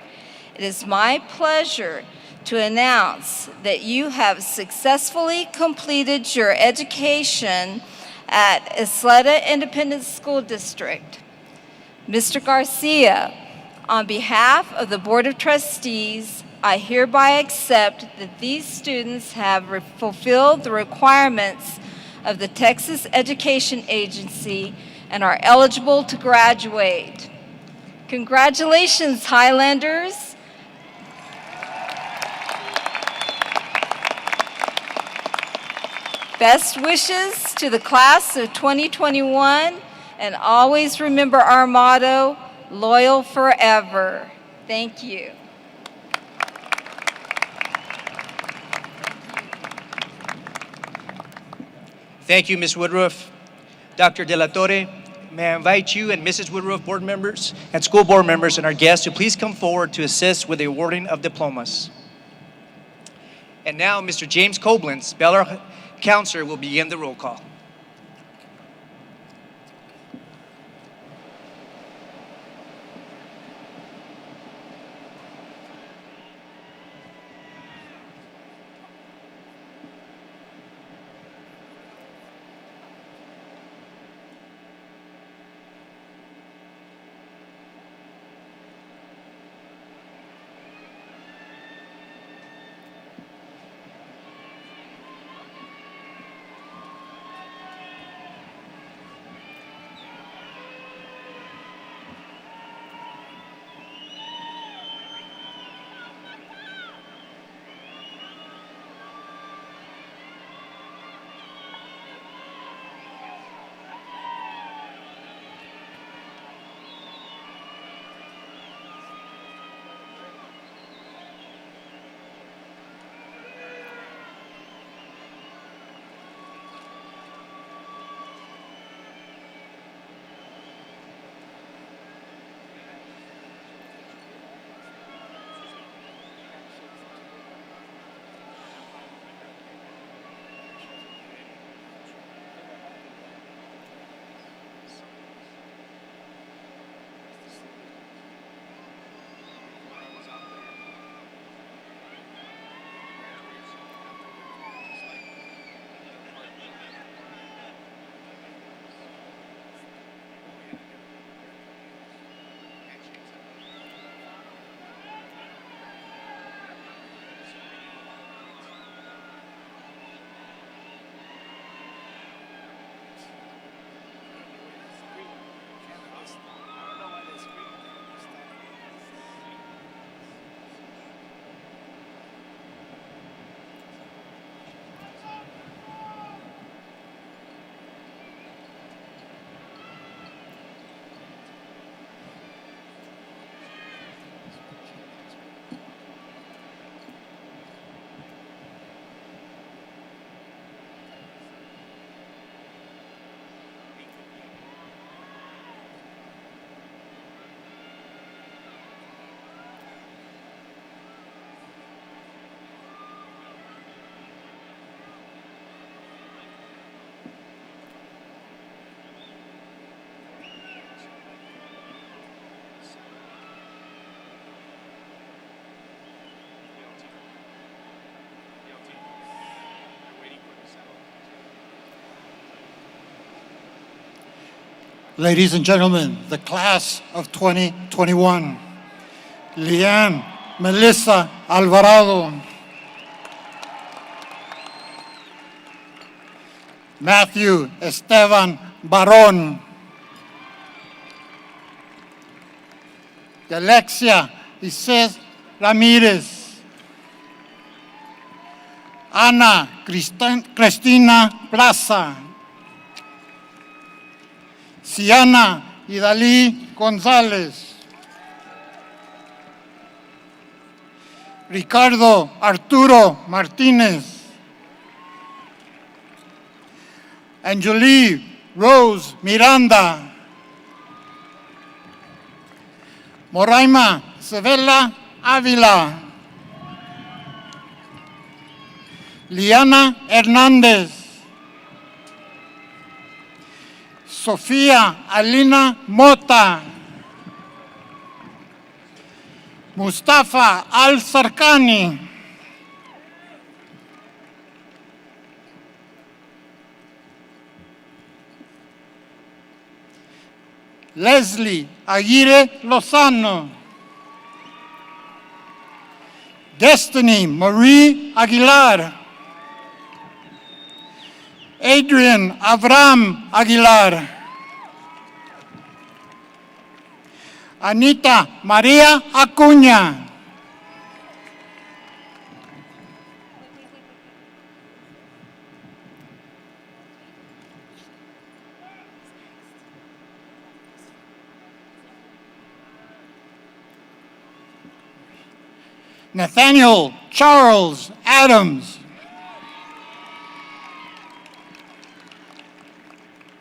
[SPEAKER 12] It is my pleasure to announce that you have successfully completed your education at Isleta Independent School District. Mr. Garcia, on behalf of the Board of Trustees, I hereby accept that these students have fulfilled the requirements of the Texas Education Agency and are eligible to graduate. Congratulations, Highlanders. Best wishes to the class of 2021, and always remember our motto, loyal forever. Thank you.
[SPEAKER 4] Thank you, Ms. Woodruff. Dr. De La Torre, may I invite you and Mrs. Woodruff, board members and school board members and our guests to please come forward to assist with the awarding of diplomas. And now, Mr. James Koblenz, Bel Air Counselor, will begin the roll call.
[SPEAKER 13] Ladies and gentlemen, the class of 2021, Leanne Melissa Alvarado, Matthew Esteban Barón, Alexia Isis Ramírez, Ana Cristina Plaza, Siana Idalí González, Ricardo Arturo Martínez, Angelie Rose Miranda, Moraima Sevilla Ávila. Liana Hernández. Sofía Alina Mota. Mustafa Al-Sarkani. Leslie Aguirre Lozano. Destiny Marie Aguilar. Adrian Avram Aguilar. Anita María Acuña. Nathaniel Charles Adams.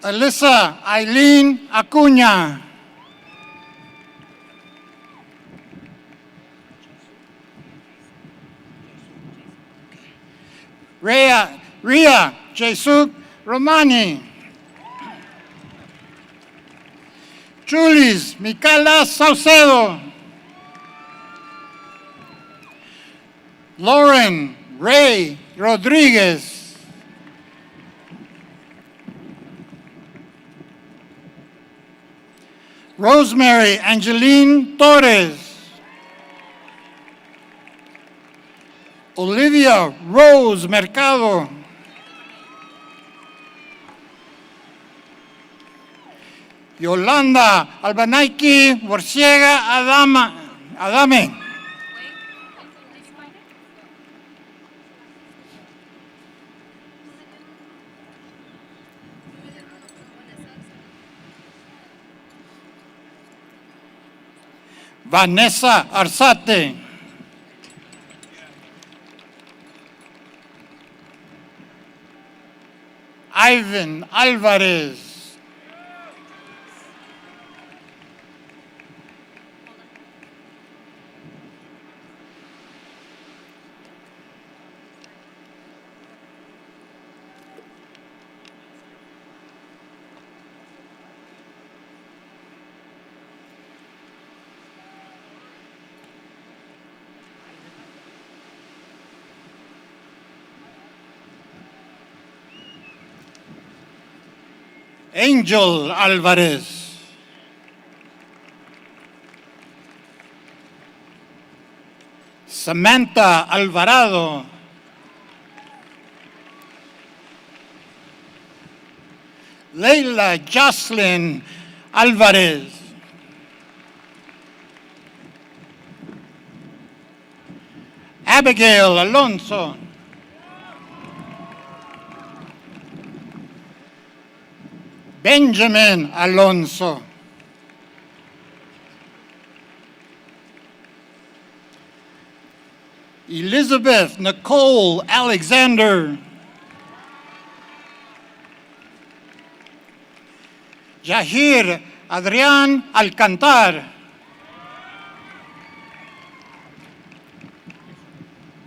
[SPEAKER 13] Alyssa Eileen Acuña. Ria Jesus Romani. Julis Micaela Saucedo. Lauren Ray Rodriguez. Rosemary Angeline Torres. Olivia Rose Mercado. Yolanda Albanaiki Borciega Adame. Vanessa Arzate. Ivan Alvarez. Angel Alvarez. Samantha Alvarado. Leila Jocelyn Alvarez. Abigail Alonso. Benjamin Alonso. Elizabeth Nicole Alexander. Yahir Adrián Alcantar.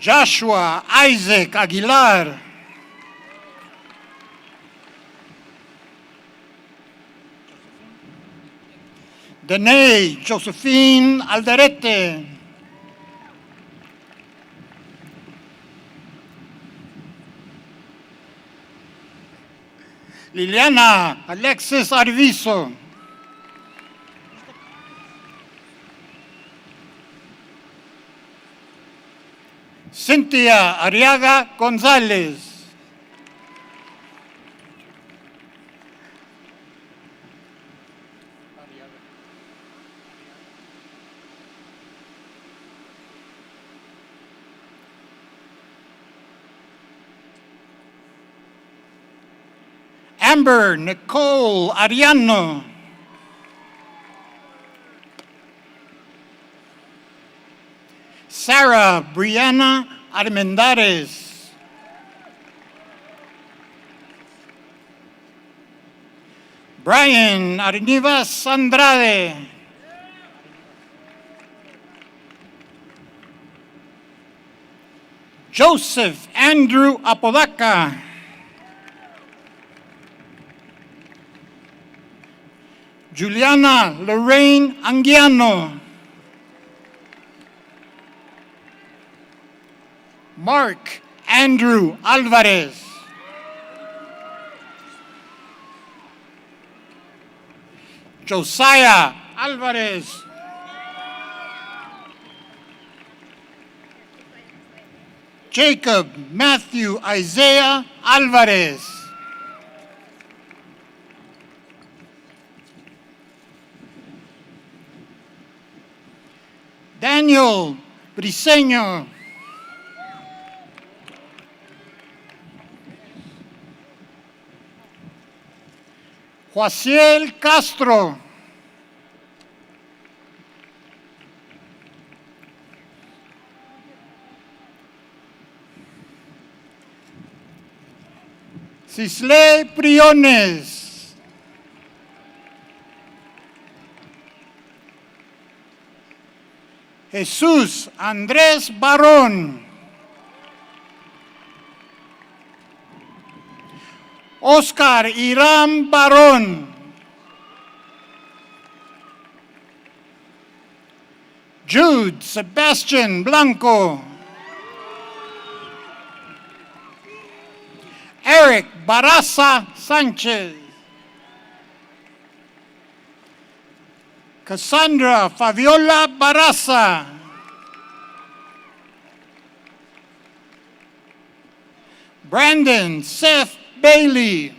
[SPEAKER 13] Joshua Isaac Aguilar. Danae Josephine Alderete. Liliana Alexis Arvizo. Cynthia Arriaga González. Amber Nicole Ariano. Sarah Brianna Armendares. Brian Arnivas Andrade. Joseph Andrew Apodaca. Juliana Lorraine Anguiano. Mark Andrew Alvarez. Josiah Alvarez. Jacob Matthew Isaiah Alvarez. Daniel Briseño. Joaciel Castro. Cisley Priones. Jesús Andrés Barón. Oscar Irán Barón. Jude Sebastian Blanco. Eric Baraza Sánchez. Cassandra Fabiola Baraza. Brandon Seth Bailey.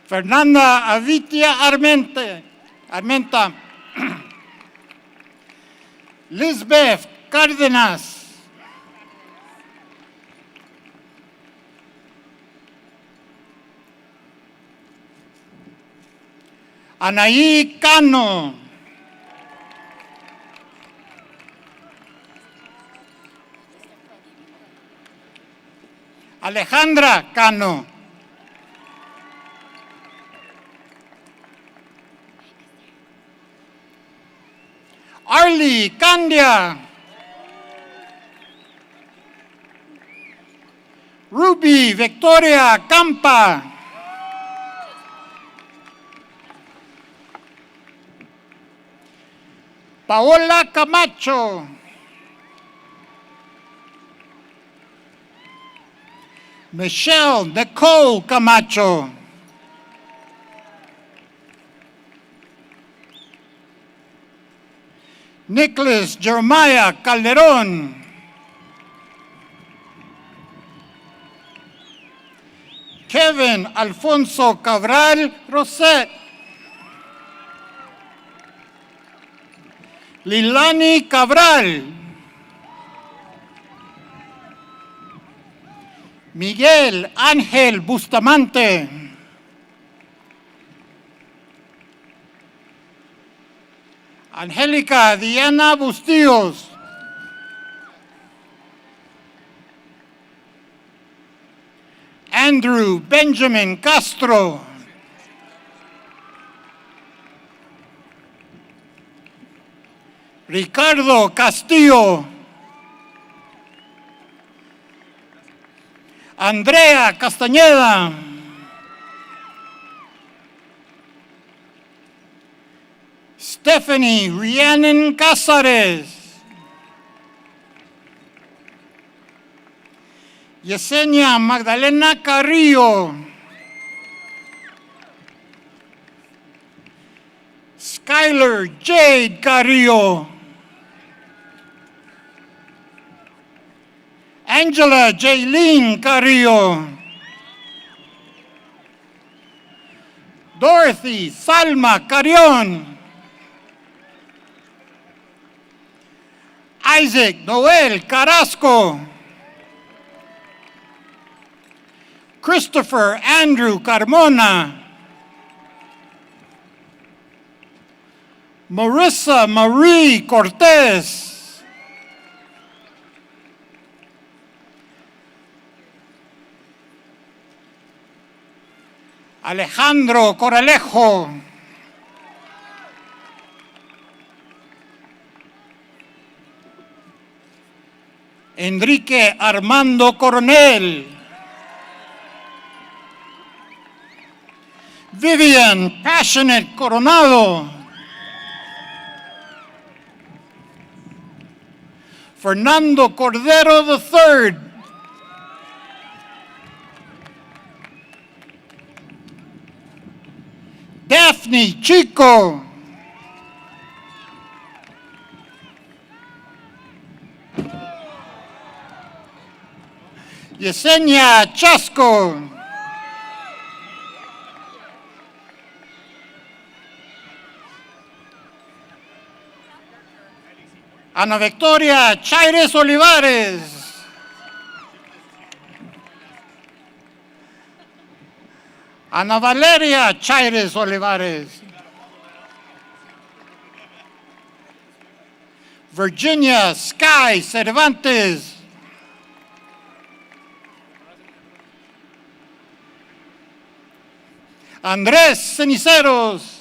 [SPEAKER 13] Fernanda Avitia Armenta. Lisbeth Cárdenas. Anaí Cano. Alejandra Cano. Arlie Candia. Ruby Victoria Campa. Paola Camacho. Michelle Nicole Camacho. Nicholas Jeremiah Calderón. Kevin Alfonso Cabral Roset. Lilani Cabral. Miguel Ángel Bustamante. Angélica Diana Bustillos. Andrew Benjamin Castro. Ricardo Castillo. Andrea Castañeda. Stephanie Rhiannon Cázares. Yesenia Magdalena Carrillo. Skylar Jade Carrillo. Angela Jaylene Carrillo. Dorothy Salma Carrión. Isaac Noel Carrasco. Christopher Andrew Carmona. Marissa Marie Cortez. Alejandro Coralejo. Enrique Armando Coronel. Vivian Passionate Coronado. Fernando Cordero III. Daphne Chico. Yesenia Chasco. Ana Victoria Chaires Olivares. Ana Valeria Chaires Olivares. Virginia Sky Cervantes. Andrés Ceniceros.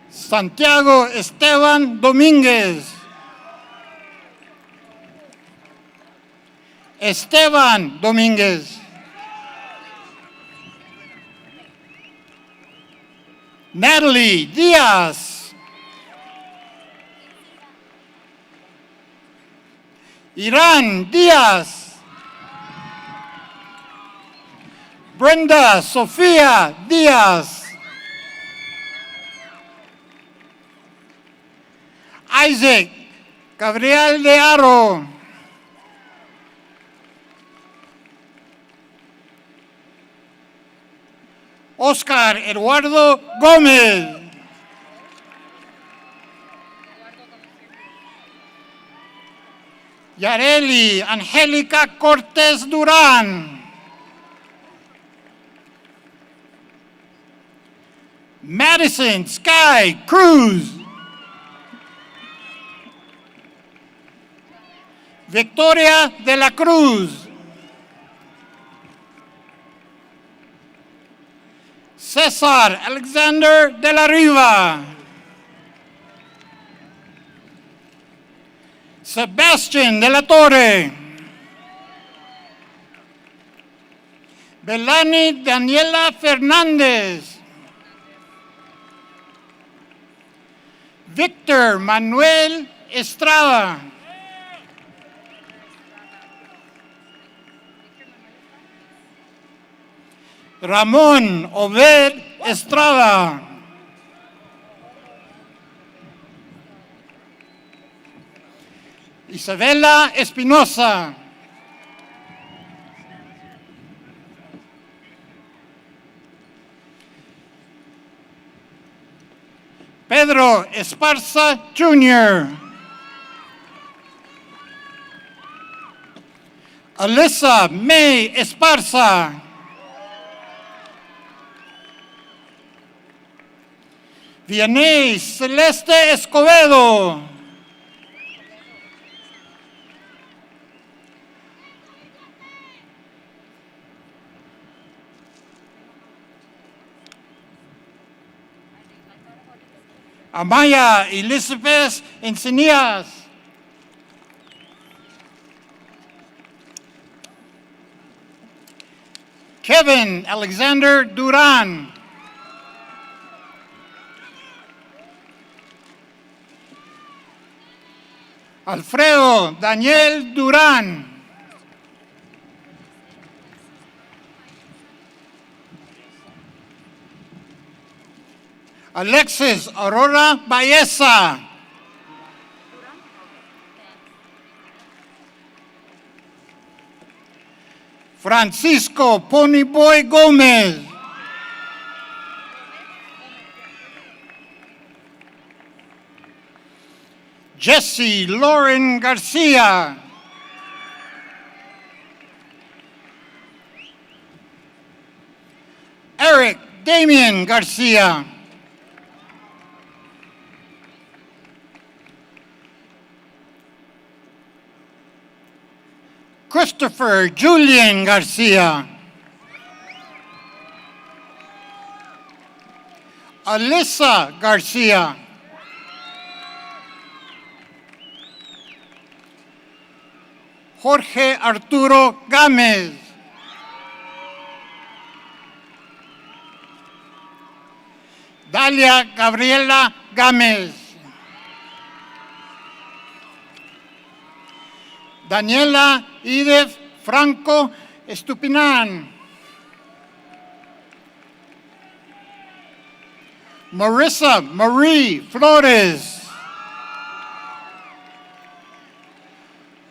[SPEAKER 13] Santiago Esteban Domínguez. Esteban Domínguez. Natalie Díaz. Irán Díaz. Brenda Sofía Díaz. Isaac Gabriel de Aro. Oscar Eduardo Gómez. Yareli Angélica Cortés Durán. Madison Sky Cruz. Victoria de la Cruz. César Alexander de la Riva. Sebastián de la Torre. Belani Daniela Fernández. Víctor Manuel Estrada. Ramón Obed Estrada. Isabela Espinosa. Pedro Esparza Jr. Alyssa May Esparza. Vianey Celeste Escobedo. Amaya Elizabeth Encinias. Kevin Alexander Duran. Alfredo Daniel Durán. Alexis Aurora Baeza. Francisco Ponyboy Gómez. Jesse Lauren Garcia. Eric Damian Garcia. Christopher Julian Garcia. Alyssa Garcia. Jorge Arturo Gámez. Dalia Gabriela Gámez. Daniela Idef Franco Estupinan. Marissa Marie Flores.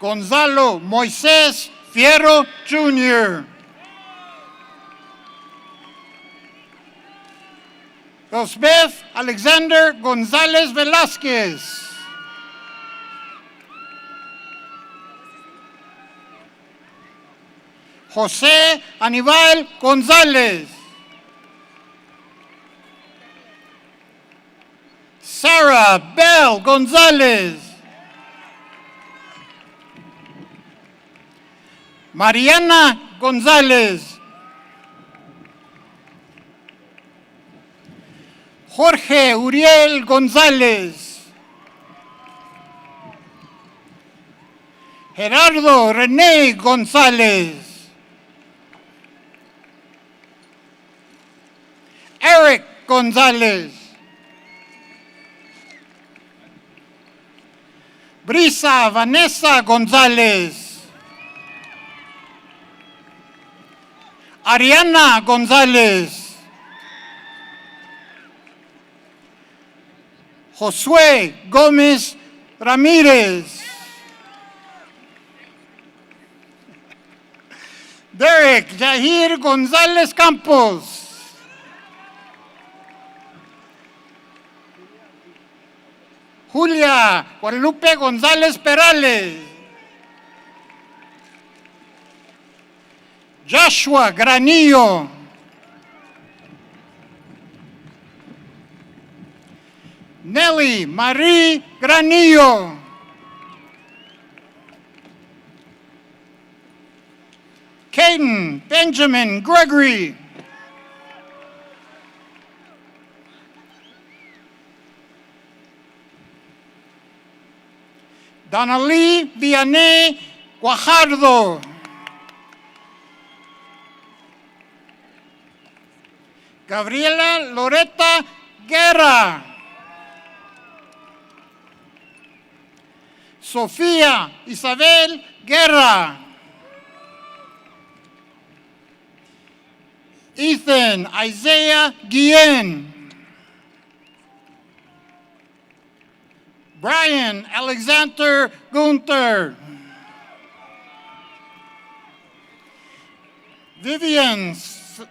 [SPEAKER 13] Gonzalo Moisés Fierro Jr. Rosbeth Alexander González Velázquez. José Aníbal González. Sarah Bell González. Mariana González. Jorge Uriel González. Gerardo René González. Eric González. Brisa Vanessa González. Ariana González. Josué Gómez Ramírez. Derek Jair González Campos. Julia Guadalupe González Perales. Joshua Granillo. Nelly Marie Granillo. Caden Benjamin Gregory. Donalee Vianney Guajardo. Gabriela Loretta Guerra. Sofía Isabel Guerra. Ethan Isaiah Guillen. Brian Alexander Gunther. Vivian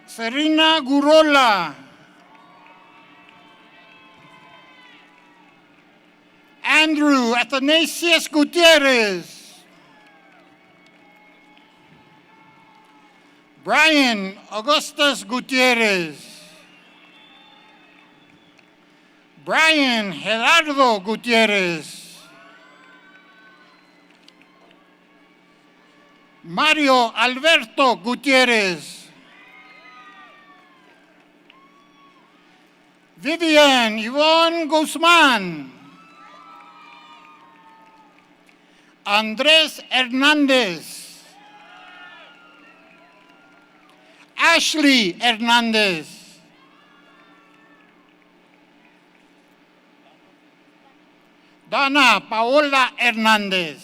[SPEAKER 13] Serena Gurola. Andrew Athanasius Gutierrez. Brian Augustus Gutierrez. Brian Gerardo Gutierrez. Mario Alberto Gutierrez. Vivian Yvonne Guzman. Andrés Hernández. Ashley Hernández. Dana Paola Hernández.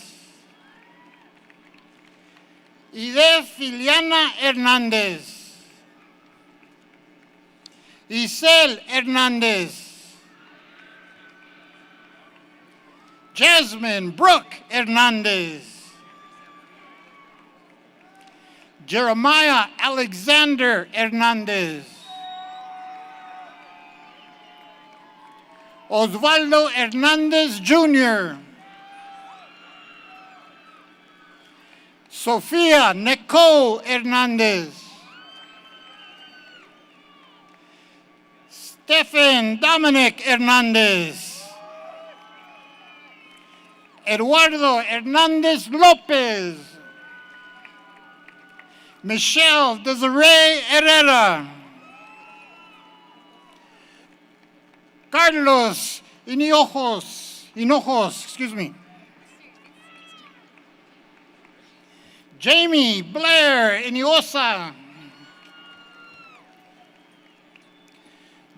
[SPEAKER 13] Ide Filiana Hernández. Isel Hernández. Jasmine Brooke Hernández. Jeremiah Alexander Hernández. Osvaldo Hernández Jr. Sofía Nicole Hernández. Stephen Dominic Hernández. Eduardo Hernández López. Michelle Desiree Herrera. Carlos Hinojos, excuse me. Jamie Blair Iniosa.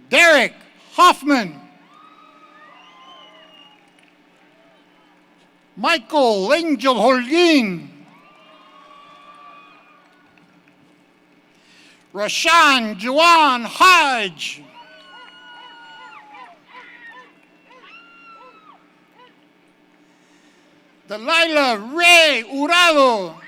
[SPEAKER 13] Derek Hoffman. Michael Angel Holguin. Rashan Juan Hodge. Delilah Ray Urado.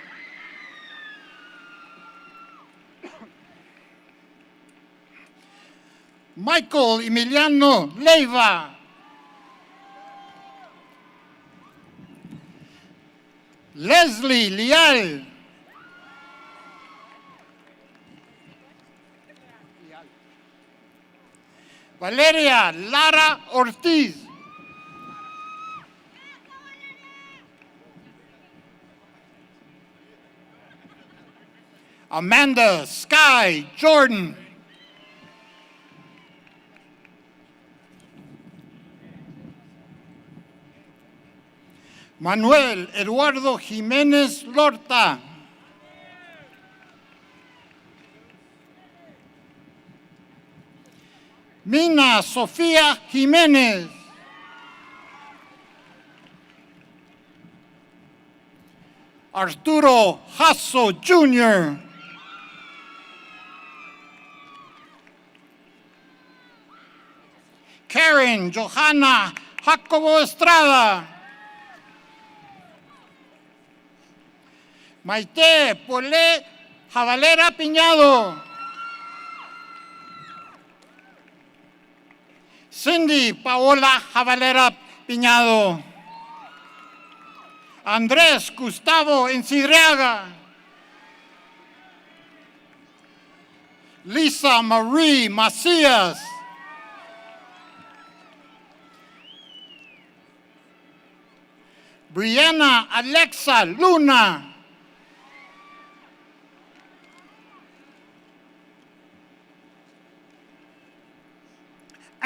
[SPEAKER 13] Michael Emiliano Leiva. Leslie Leal. Valeria Lara Ortiz. Amanda Sky Jordan. Manuel Eduardo Jiménez Lorta. Mina Sofía Jiménez. Arturo Jasso Jr. Karen Johanna Jacobo Estrada. Maite Polé Javalera Piñado. Cindy Paola Javalera Piñado. Andrés Gustavo Encidriaga. Lisa Marie Macías. Brianna Alexa Luna.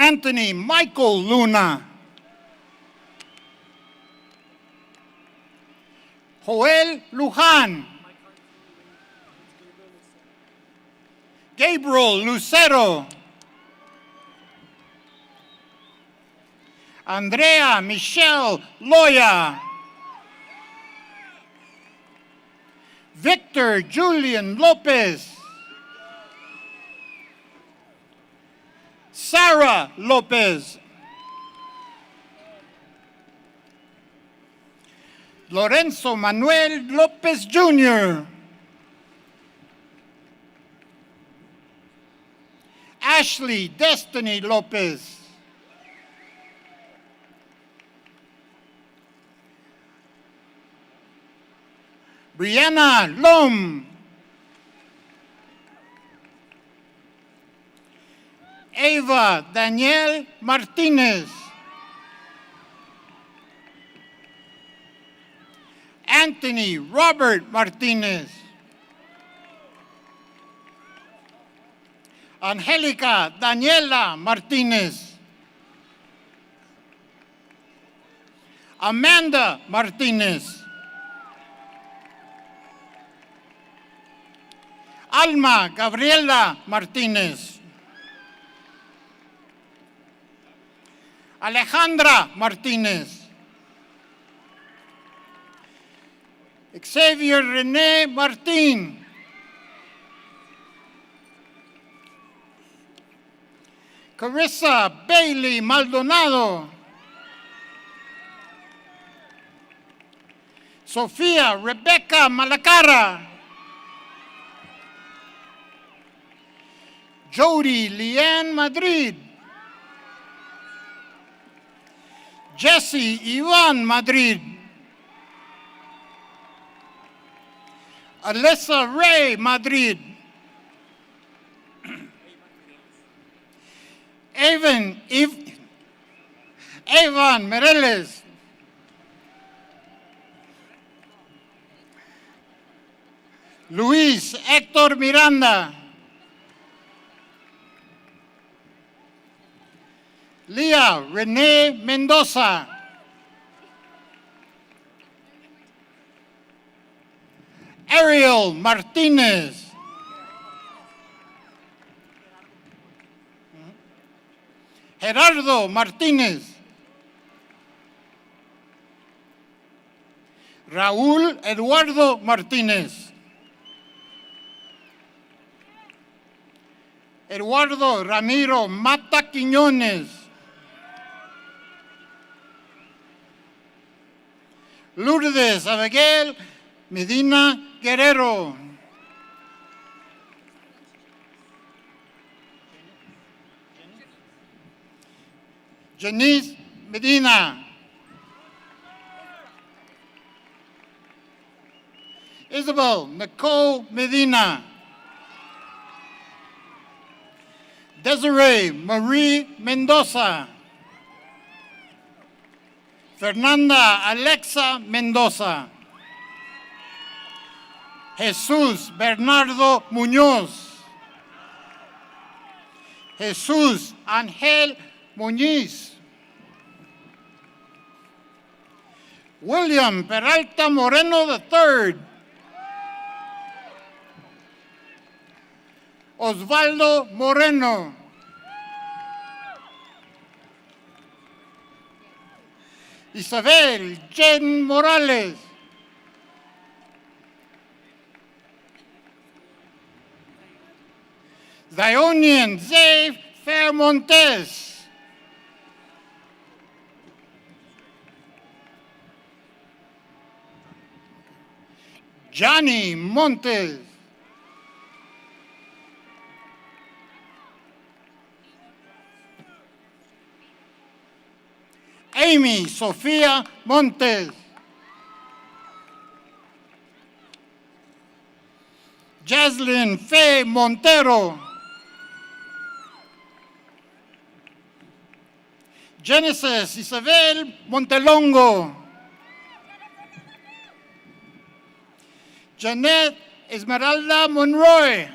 [SPEAKER 13] Anthony Michael Luna. Joel Luján. Gabriel Lucero. Andrea Michelle Loya. Victor Julian Lopez. Sarah Lopez. Lorenzo Manuel Lopez Jr. Ashley Destiny Lopez. Brianna Lom. Eva Daniel Martinez. Anthony Robert Martinez. Angelica Daniela Martinez. Amanda Martinez. Alma Gabriela Martinez. Alejandra Martinez. Xavier René Martín. Carissa Bailey Maldonado. Sofía Rebecca Malacara. Jody Leanne Madrid. Jesse Ivan Madrid. Alyssa Ray Madrid. Evan Mereles. Luis Héctor Miranda. Leah Renee Mendoza. Ariel Martinez. Gerardo Martinez. Raúl Eduardo Martínez. Eduardo Ramiro Mata Quiñones. Lourdes Abigail Medina Guerrero. Janice Medina. Isabel Nicole Medina. Desiree Marie Mendoza. Fernanda Alexa Mendoza. Jesús Bernardo Muñoz. Jesús Ángel Muñiz. William Peralta Moreno III. Osvaldo Moreno. Isabel Jen Morales. Zionian Zay Fairmontes. Johnny Montes. Amy Sofía Montes. Jaslyn Faye Montero. Genesis Isabel Montelongo. Janet Esmeralda Monroy.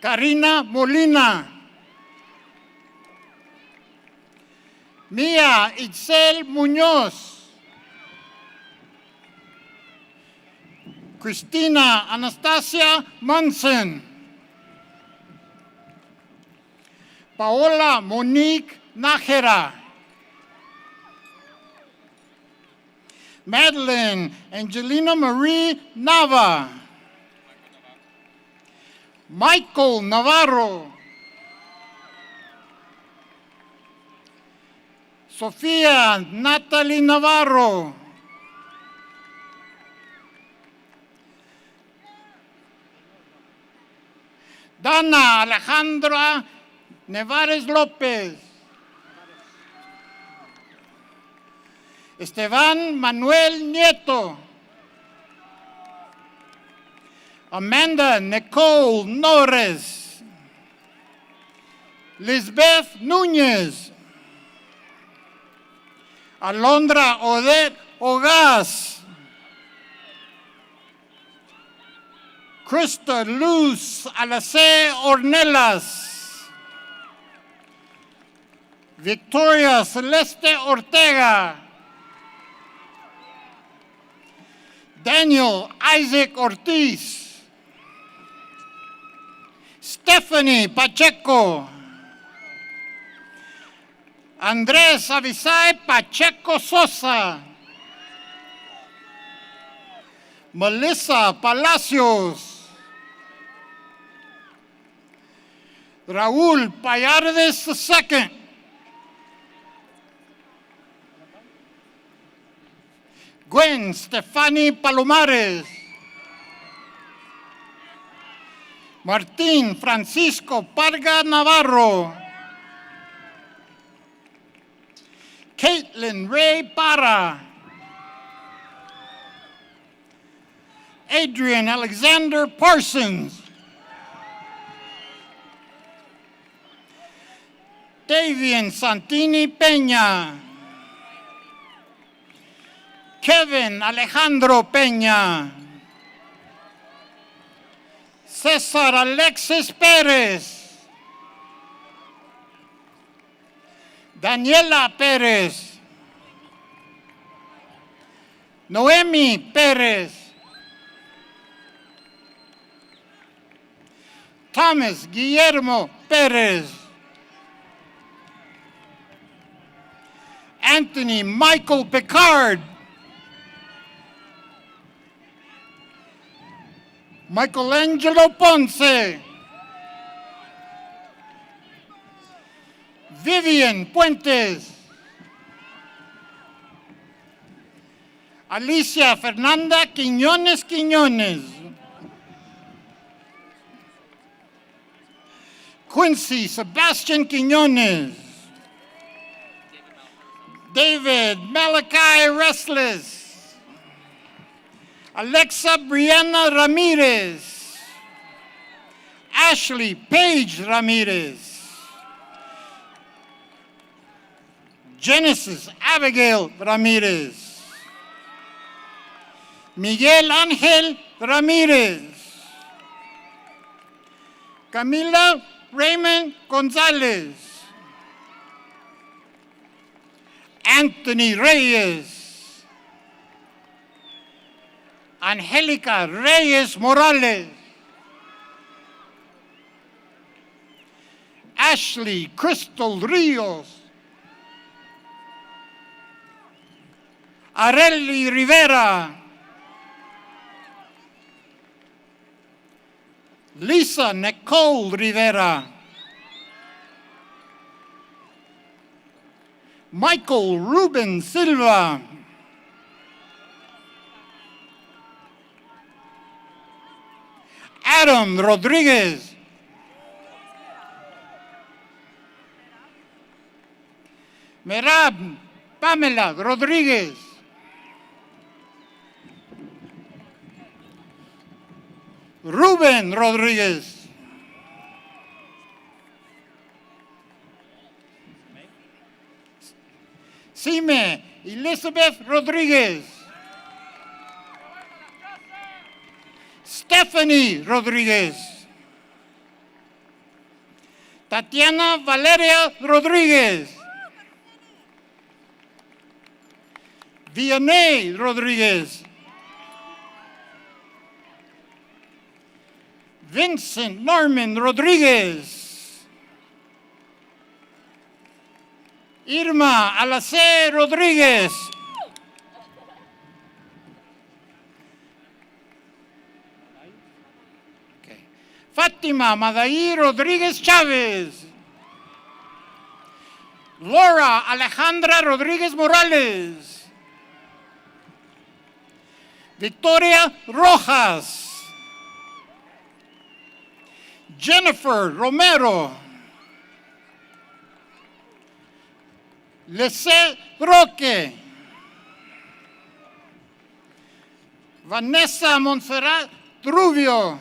[SPEAKER 13] Karina Molina. Mia Itzel Muñoz. Cristina Anastasia Munson. Paola Monique Nájera. Madeline Angelina Marie Nava. Michael Navarro. Sofía Natalie Navarro. Dana Alejandra Nevares López. Esteban Manuel Nieto. Amanda Nicole Norres. Lisbeth Núñez. Alondra Odette Ogas. Krista Luz Alacé Ornelas. Victoria Celeste Ortega. Daniel Isaac Ortiz. Stephanie Pacheco. Andrés Avisay Pacheco Sosa. Melissa Palacios. Raúl Payardes II. Gwen Stefani Palomares. Martín Francisco Parga Navarro. Caitlin Ray Parra. Adrian Alexander Parsons. Davian Santini Peña. Kevin Alejandro Peña. César Alexis Pérez. Daniela Pérez. Noemi Perez, Thomas Guillermo Perez, Anthony Michael Picard, Michelangelo Ponce, Vivian Puentes, Alicia Fernanda Quiñones Quiñones, Quincy Sebastian Quiñones, David Malachi Restless, Alexa Brianna Ramirez, Ashley Paige Ramirez, Genesis Abigail Ramirez, Miguel Ángel Ramírez, Camila Raymond González, Anthony Reyes, Angélica Reyes Morales, Ashley Crystal Ríos, Areli Rivera, Lisa Nicole Rivera, Michael Ruben Silva, Adam Rodriguez, Merab Pamela Rodriguez, Ruben Rodriguez, Sime Elizabeth Rodriguez, Stephanie Rodriguez, Tatiana Valeria Rodriguez, Vianney Rodriguez, Vincent Norman Rodriguez, Irma Alacé Rodriguez, Fátima Madaí Rodríguez Chávez, Laura Alejandra Rodríguez Morales, Victoria Rojas, Jennifer Romero, Lece Roque, Vanessa Montserrat Rubio,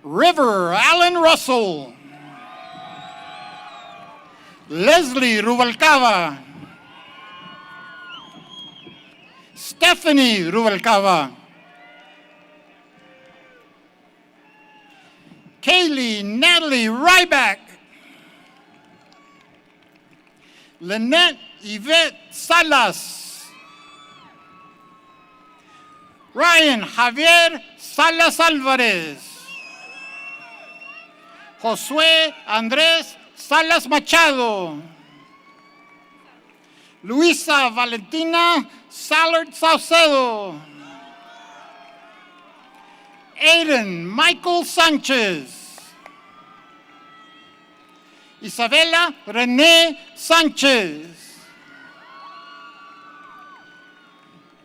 [SPEAKER 13] River Allen Russell, Leslie Rubalcaba, Stephanie Rubalcaba, Kaylee Natalie Ryback, Lynette Yvette Salas, Ryan Javier Salas Alvarez, Josué Andrés Salas Machado, Luisa Valentina Sallard Saucedo, Aiden Michael Sánchez, Isabela René Sánchez,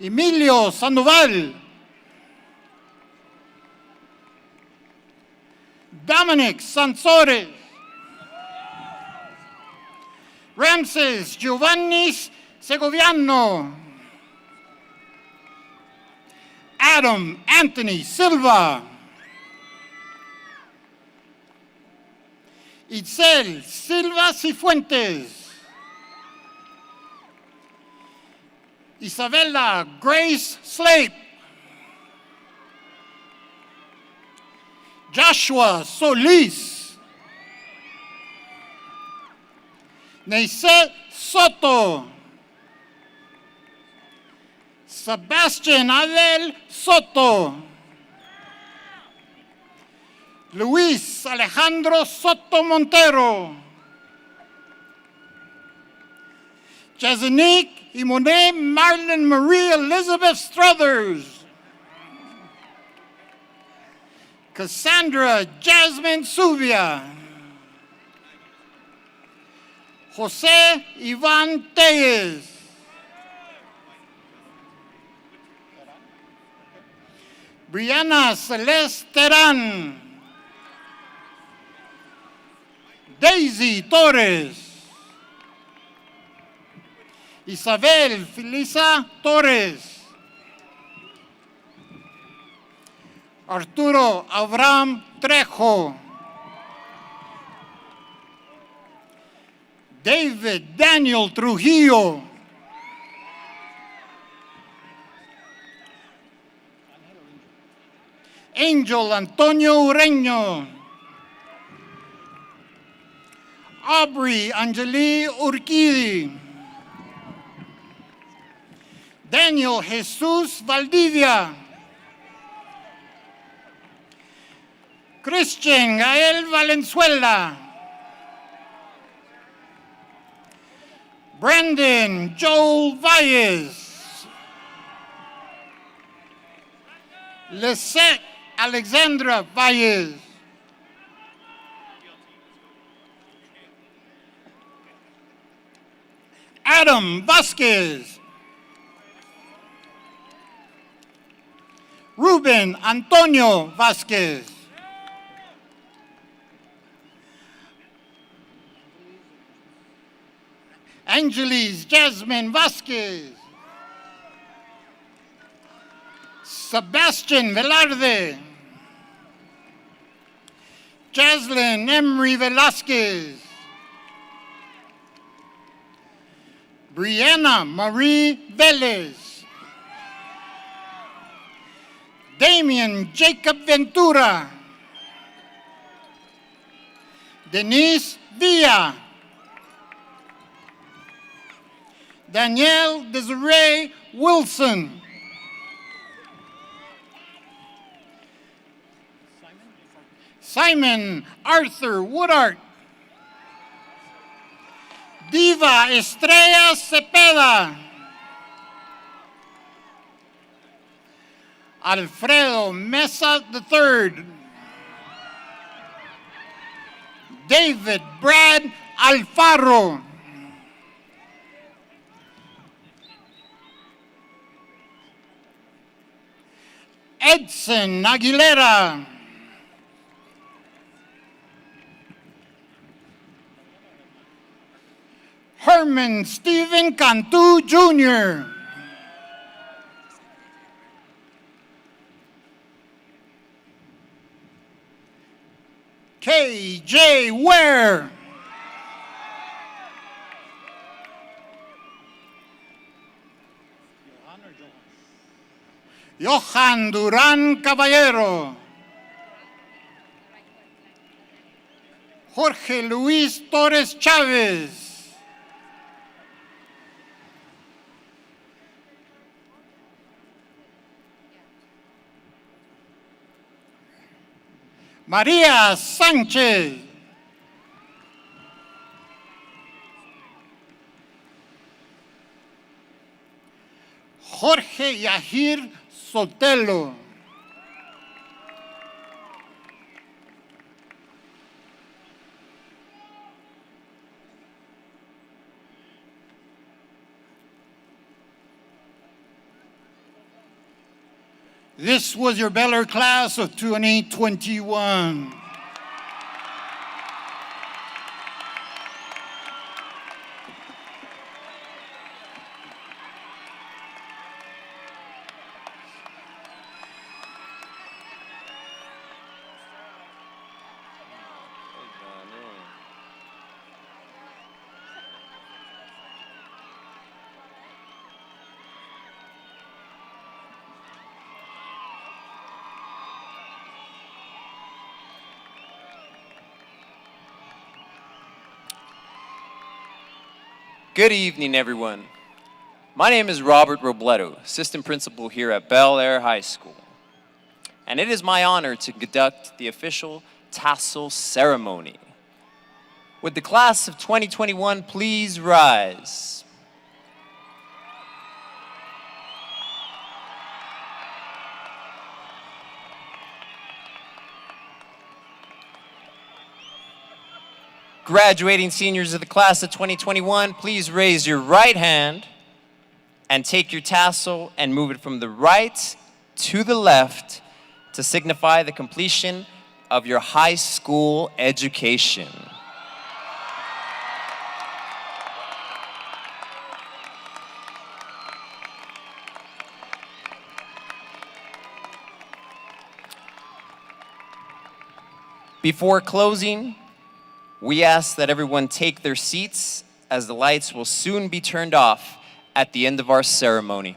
[SPEAKER 13] Emilio Sandoval, Dominic Sansores, Ramses Giovanni Segoviano, Adam Anthony Silva, Itzel Silva Cifuentes, Isabella Grace Slate, Joshua Solis, Neisset Soto, Sebastian Adel Soto. Luis Alejandro Soto Montero. Jasonique Imone Marlon Marie Elizabeth Struthers. Cassandra Jasmine Suvia. Jose Ivan Tellez. Brianna Celeste Terán. Daisy Torres. Isabel Felisa Torres. Arturo Abraham Trejo. David Daniel Trujillo. Angel Antonio Ureño. Aubrey Angeli Urquidi. Daniel Jesus Valdivia. Christian Gael Valenzuela. Brandon Joel Valles. Lisette Alexandra Valles. Adam Vasquez. Ruben Antonio Vasquez. Angeles Jasmine Vasquez. Sebastian Velarde. Jaslyn Emery Velasquez. Brianna Marie Velez. Damian Jacob Ventura. Denise Villa. Danielle Desiree Wilson. Simon Arthur Woodart. Diva Estrella Cepeda. Alfredo Mesa III. David Brad Alfaro. Edson Aguilera. Herman Stephen Cantu Jr. K.J. Ware. Johan Durán Caballero. Jorge Luis Torres Chávez. María Sánchez. Jorge Yahir Sotelo. This was your Bel Air class of 2021.
[SPEAKER 6] Good evening, everyone. My name is Robert Robledo, Assistant Principal here at Bel Air High School. And it is my honor to conduct the official tassel ceremony. Would the class of 2021 please rise? Graduating seniors of the class of 2021, please raise your right hand and take your tassel and move it from the right to the left to signify the completion of your high school education. Before closing, we ask that everyone take their seats as the lights will soon be turned off at the end of our ceremony.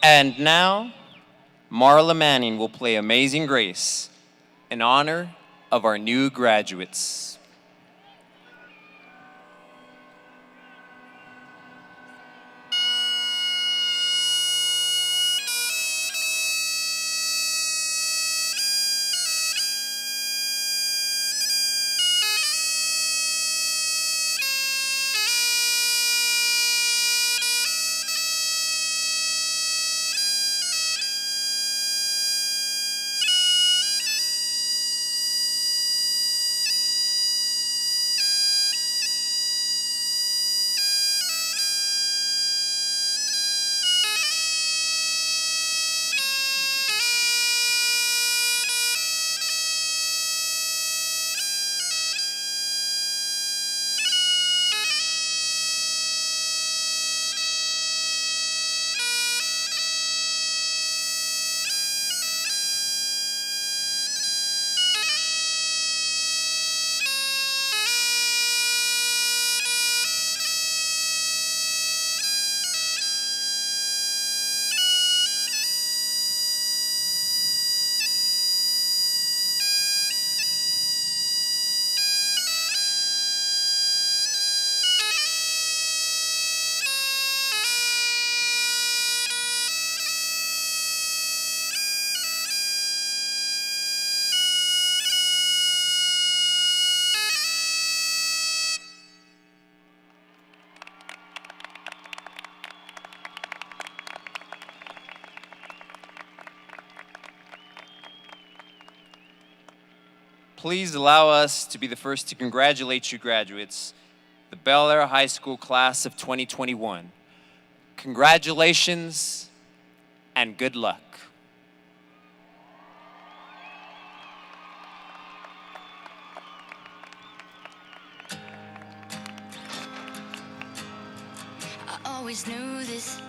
[SPEAKER 6] And now, Marla Manning will play Amazing Grace in honor of our new graduates. Please allow us to be the first to congratulate you graduates, the Bel Air High School class of 2021. Congratulations and good luck.
[SPEAKER 14] I always knew this.